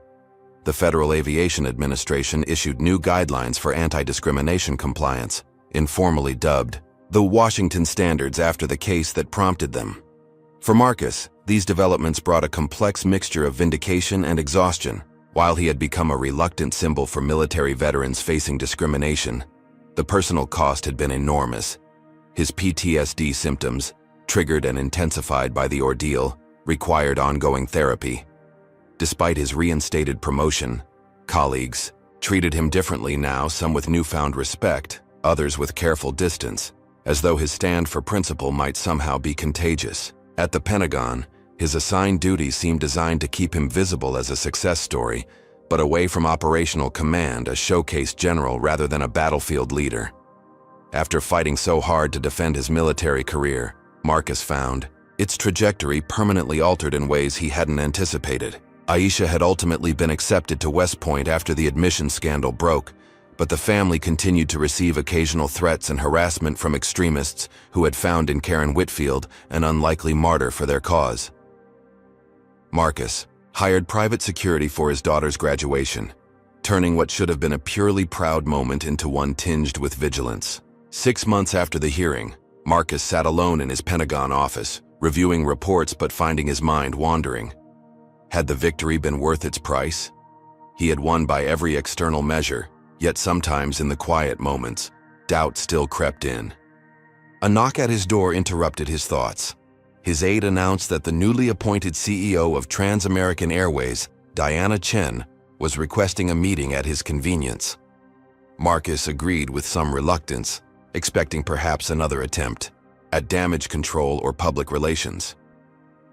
The Federal Aviation Administration issued new guidelines for anti-discrimination compliance, informally dubbed the Washington Standards after the case that prompted them. For Marcus, these developments brought a complex mixture of vindication and exhaustion. While he had become a reluctant symbol for military veterans facing discrimination, the personal cost had been enormous. His PTSD symptoms, triggered and intensified by the ordeal, required ongoing therapy. Despite his reinstated promotion, colleagues treated him differently now, some with newfound respect, others with careful distance, as though his stand for principle might somehow be contagious. At the Pentagon, his assigned duties seemed designed to keep him visible as a success story, but away from operational command, a showcase general rather than a battlefield leader. After fighting so hard to defend his military career, Marcus found its trajectory permanently altered in ways he hadn't anticipated. Aisha had ultimately been accepted to West Point after the admissions scandal broke, but the family continued to receive occasional threats and harassment from extremists who had found in Karen Whitfield an unlikely martyr for their cause. Marcus hired private security for his daughter's graduation, turning what should have been a purely proud moment into one tinged with vigilance. 6 months after the hearing, Marcus sat alone in his Pentagon office, reviewing reports but finding his mind wandering. Had the victory been worth its price? He had won by every external measure, yet sometimes in the quiet moments, doubt still crept in. A knock at his door interrupted his thoughts. His aide announced that the newly appointed CEO of Trans-American Airways, Diana Chen, was requesting a meeting at his convenience. Marcus agreed with some reluctance, expecting perhaps another attempt at damage control or public relations.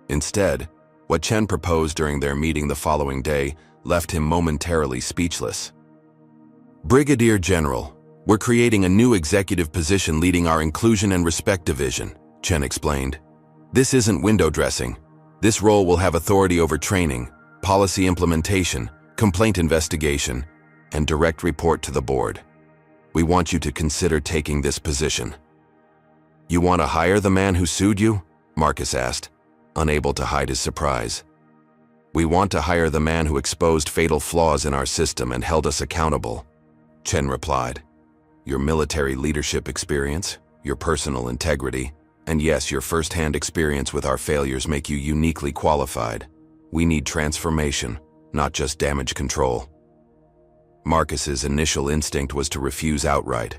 Instead, what Chen proposed during their meeting the following day left him momentarily speechless. "Brigadier General, we're creating a new executive position leading our Inclusion and Respect Division," Chen explained. "This isn't window dressing. This role will have authority over training, policy implementation, complaint investigation, and direct report to the board. We want you to consider taking this position." "You want to hire the man who sued you?" Marcus asked, unable to hide his surprise. "We want to hire the man who exposed fatal flaws in our system and held us accountable," Chen replied. "Your military leadership experience, your personal integrity, and yes, your first-hand experience with our failures make you uniquely qualified. We need transformation, not just damage control." Marcus's initial instinct was to refuse outright.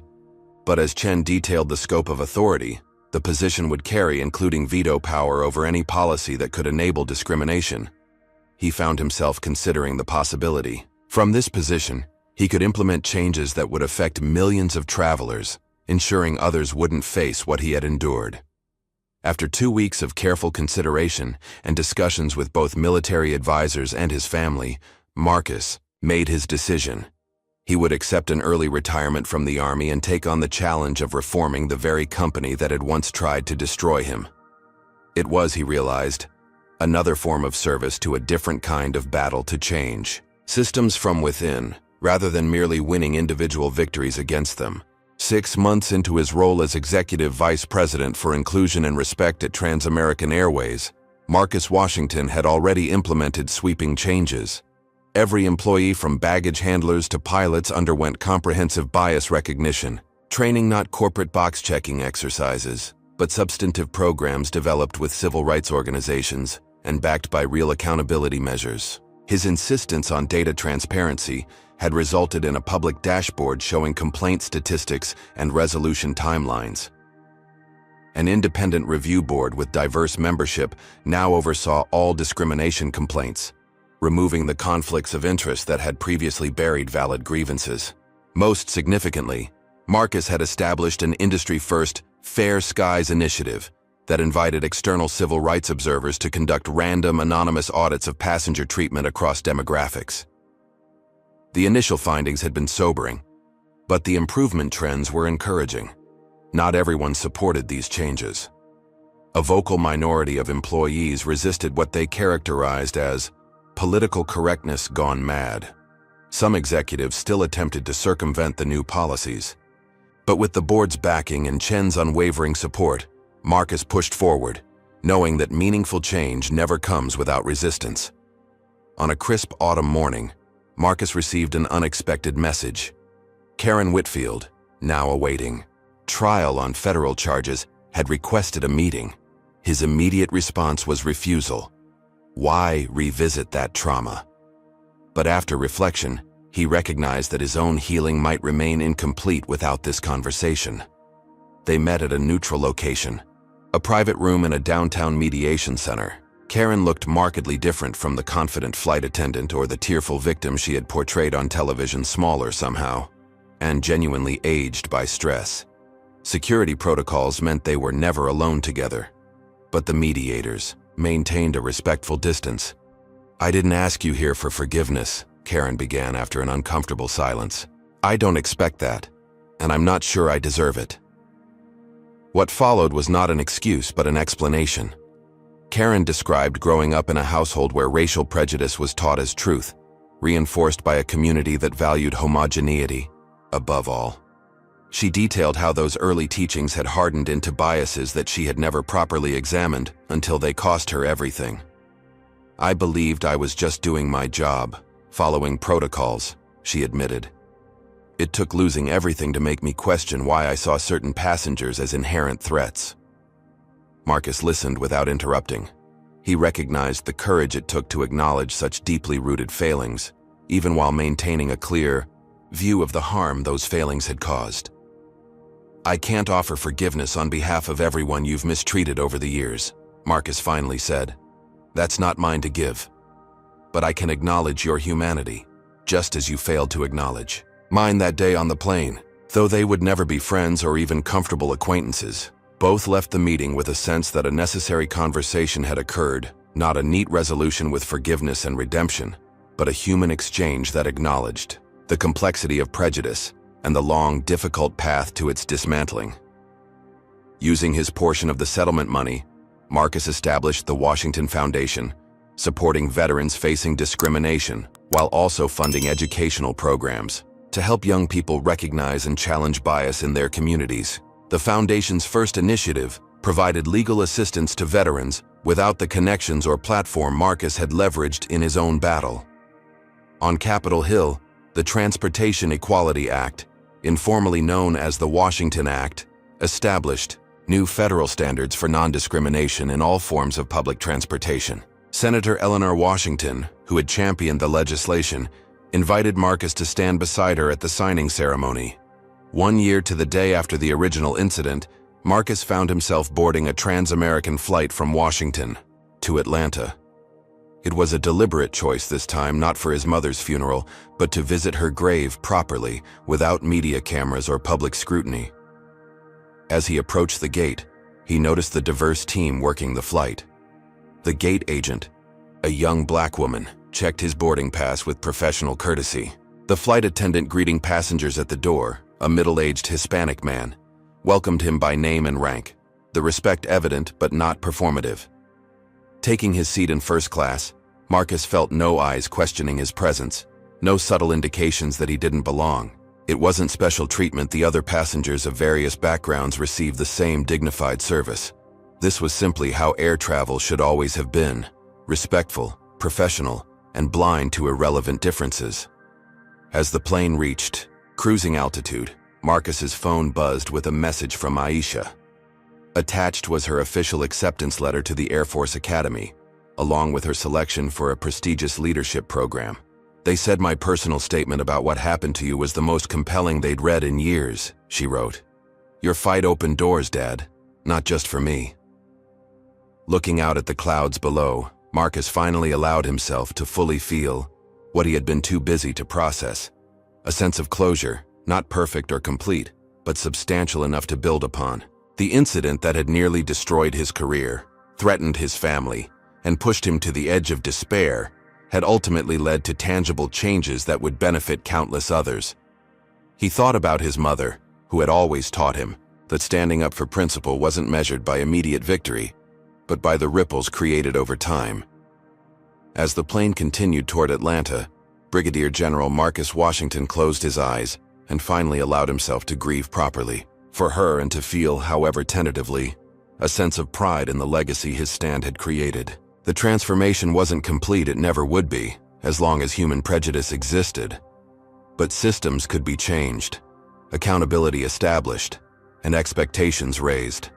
But as Chen detailed the scope of authority, the position would carry including veto power over any policy that could enable discrimination. He found himself considering the possibility. From this position, he could implement changes that would affect millions of travelers, ensuring others wouldn't face what he had endured. After 2 weeks of careful consideration and discussions with both military advisors and his family, Marcus made his decision. He would accept an early retirement from the army and take on the challenge of reforming the very company that had once tried to destroy him. It was, he realized, another form of service to a different kind of battle to change systems from within, rather than merely winning individual victories against them. 6 months into his role as Executive Vice President for Inclusion and Respect at Trans-American Airways, Marcus Washington had already implemented sweeping changes. Every employee from baggage handlers to pilots underwent comprehensive bias recognition, training not corporate box-checking exercises, but substantive programs developed with civil rights organizations and backed by real accountability measures. His insistence on data transparency had resulted in a public dashboard showing complaint statistics and resolution timelines. An independent review board with diverse membership now oversaw all discrimination complaints, removing the conflicts of interest that had previously buried valid grievances. Most significantly, Marcus had established an industry-first Fair Skies initiative that invited external civil rights observers to conduct random, anonymous audits of passenger treatment across demographics. The initial findings had been sobering, but the improvement trends were encouraging. Not everyone supported these changes. A vocal minority of employees resisted what they characterized as political correctness gone mad. Some executives still attempted to circumvent the new policies. But with the board's backing and Chen's unwavering support, Marcus pushed forward, knowing that meaningful change never comes without resistance. On a crisp autumn morning, Marcus received an unexpected message. Karen Whitfield, now awaiting trial on federal charges, had requested a meeting. His immediate response was refusal. Why revisit that trauma? But after reflection, he recognized that his own healing might remain incomplete without this conversation. They met at a neutral location, a private room in a downtown mediation center. Karen looked markedly different from the confident flight attendant or the tearful victim she had portrayed on television, smaller somehow, and genuinely aged by stress. Security protocols meant they were never alone together, but the mediators maintained a respectful distance. "I didn't ask you here for forgiveness," Karen began after an uncomfortable silence. "I don't expect that, and I'm not sure I deserve it." What followed was not an excuse but an explanation. Karen described growing up in a household where racial prejudice was taught as truth, reinforced by a community that valued homogeneity above all. She detailed how those early teachings had hardened into biases that she had never properly examined until they cost her everything. "I believed I was just doing my job, following protocols," she admitted. "It took losing everything to make me question why I saw certain passengers as inherent threats." Marcus listened without interrupting. He recognized the courage it took to acknowledge such deeply rooted failings, even while maintaining a clear view of the harm those failings had caused. "I can't offer forgiveness on behalf of everyone you've mistreated over the years," Marcus finally said. "That's not mine to give. But I can acknowledge your humanity, just as you failed to acknowledge mine that day on the plane." Though they would never be friends or even comfortable acquaintances, both left the meeting with a sense that a necessary conversation had occurred, not a neat resolution with forgiveness and redemption, but a human exchange that acknowledged the complexity of prejudice and the long, difficult path to its dismantling. Using his portion of the settlement money, Marcus established the Washington Foundation, supporting veterans facing discrimination while also funding educational programs to help young people recognize and challenge bias in their communities. The foundation's first initiative provided legal assistance to veterans without the connections or platform Marcus had leveraged in his own battle. On Capitol Hill, the Transportation Equality Act, informally known as the Washington Act, established new federal standards for non-discrimination in all forms of public transportation. Senator Eleanor Washington, who had championed the legislation, invited Marcus to stand beside her at the signing ceremony. 1 year to the day after the original incident, Marcus found himself boarding a trans-American flight from Washington to Atlanta. It was a deliberate choice this time, not for his mother's funeral, but to visit her grave properly, without media cameras or public scrutiny. As he approached the gate, he noticed the diverse team working the flight. The gate agent, a young black woman, checked his boarding pass with professional courtesy. The flight attendant greeting passengers at the door, a middle-aged Hispanic man, welcomed him by name and rank, the respect evident but not performative. Taking his seat in first class, Marcus felt no eyes questioning his presence, no subtle indications that he didn't belong. It wasn't special treatment. The other passengers of various backgrounds received the same dignified service. This was simply how air travel should always have been: respectful, professional, and blind to irrelevant differences. As the plane reached cruising altitude, Marcus's phone buzzed with a message from Aisha. Attached was her official acceptance letter to the Air Force Academy, along with her selection for a prestigious leadership program. "They said my personal statement about what happened to you was the most compelling they'd read in years," she wrote. "Your fight opened doors, Dad, not just for me." Looking out at the clouds below, Marcus finally allowed himself to fully feel what he had been too busy to process: a sense of closure, not perfect or complete, but substantial enough to build upon. The incident that had nearly destroyed his career, threatened his family, and pushed him to the edge of despair had ultimately led to tangible changes that would benefit countless others. He thought about his mother, who had always taught him that standing up for principle wasn't measured by immediate victory, but by the ripples created over time. As the plane continued toward Atlanta, Brigadier General Marcus Washington closed his eyes and finally allowed himself to grieve properly, for her, and to feel, however tentatively, a sense of pride in the legacy his stand had created. The transformation wasn't complete, it never would be, as long as human prejudice existed. But systems could be changed, accountability established, and expectations raised.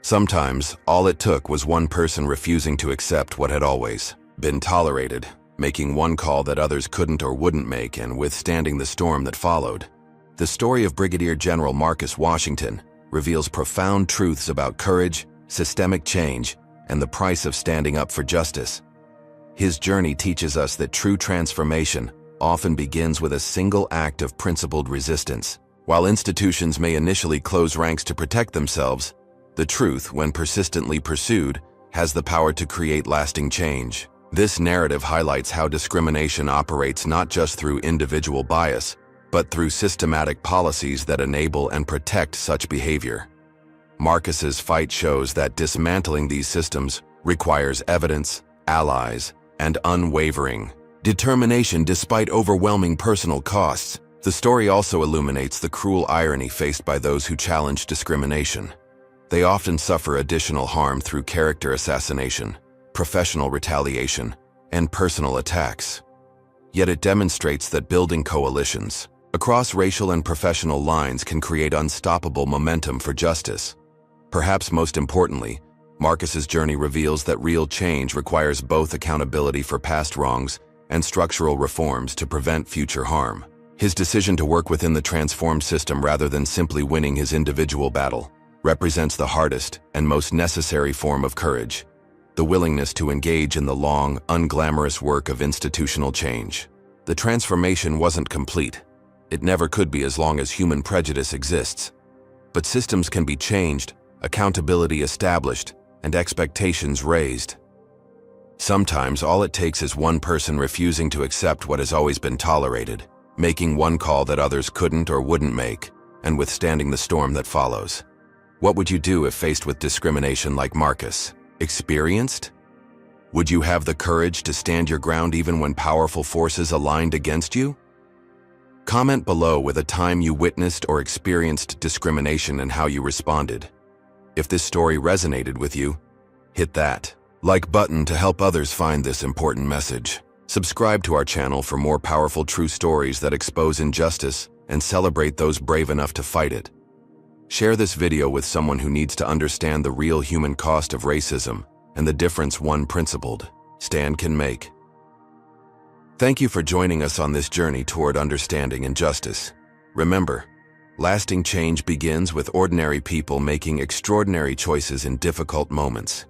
Sometimes, all it took was one person refusing to accept what had always been tolerated, making one call that others couldn't or wouldn't make, and withstanding the storm that followed. The story of Brigadier General Marcus Washington reveals profound truths about courage, systemic change, and the price of standing up for justice. His journey teaches us that true transformation often begins with a single act of principled resistance. While institutions may initially close ranks to protect themselves, the truth, when persistently pursued, has the power to create lasting change. This narrative highlights how discrimination operates not just through individual bias, but through systematic policies that enable and protect such behavior. Marcus's fight shows that dismantling these systems requires evidence, allies, and unwavering determination despite overwhelming personal costs. The story also illuminates the cruel irony faced by those who challenge discrimination. They often suffer additional harm through character assassination, professional retaliation, and personal attacks. Yet it demonstrates that building coalitions across racial and professional lines can create unstoppable momentum for justice. Perhaps most importantly, Marcus's journey reveals that real change requires both accountability for past wrongs and structural reforms to prevent future harm. His decision to work within the transformed system rather than simply winning his individual battle represents the hardest and most necessary form of courage: the willingness to engage in the long, unglamorous work of institutional change. The transformation wasn't complete. It never could be as long as human prejudice exists. But systems can be changed, accountability established, and expectations raised. Sometimes all it takes is one person refusing to accept what has always been tolerated, making one call that others couldn't or wouldn't make, and withstanding the storm that follows. What would you do if faced with discrimination like Marcus? Experienced? Would you have the courage to stand your ground even when powerful forces aligned against you? Comment below with a time you witnessed or experienced discrimination and how you responded. If this story resonated with you, hit that like button to help others find this important message. Subscribe to our channel for more powerful true stories that expose injustice and celebrate those brave enough to fight it. Share this video with someone who needs to understand the real human cost of racism and the difference one principled stand can make. Thank you for joining us on this journey toward understanding injustice. Remember, lasting change begins with ordinary people making extraordinary choices in difficult moments.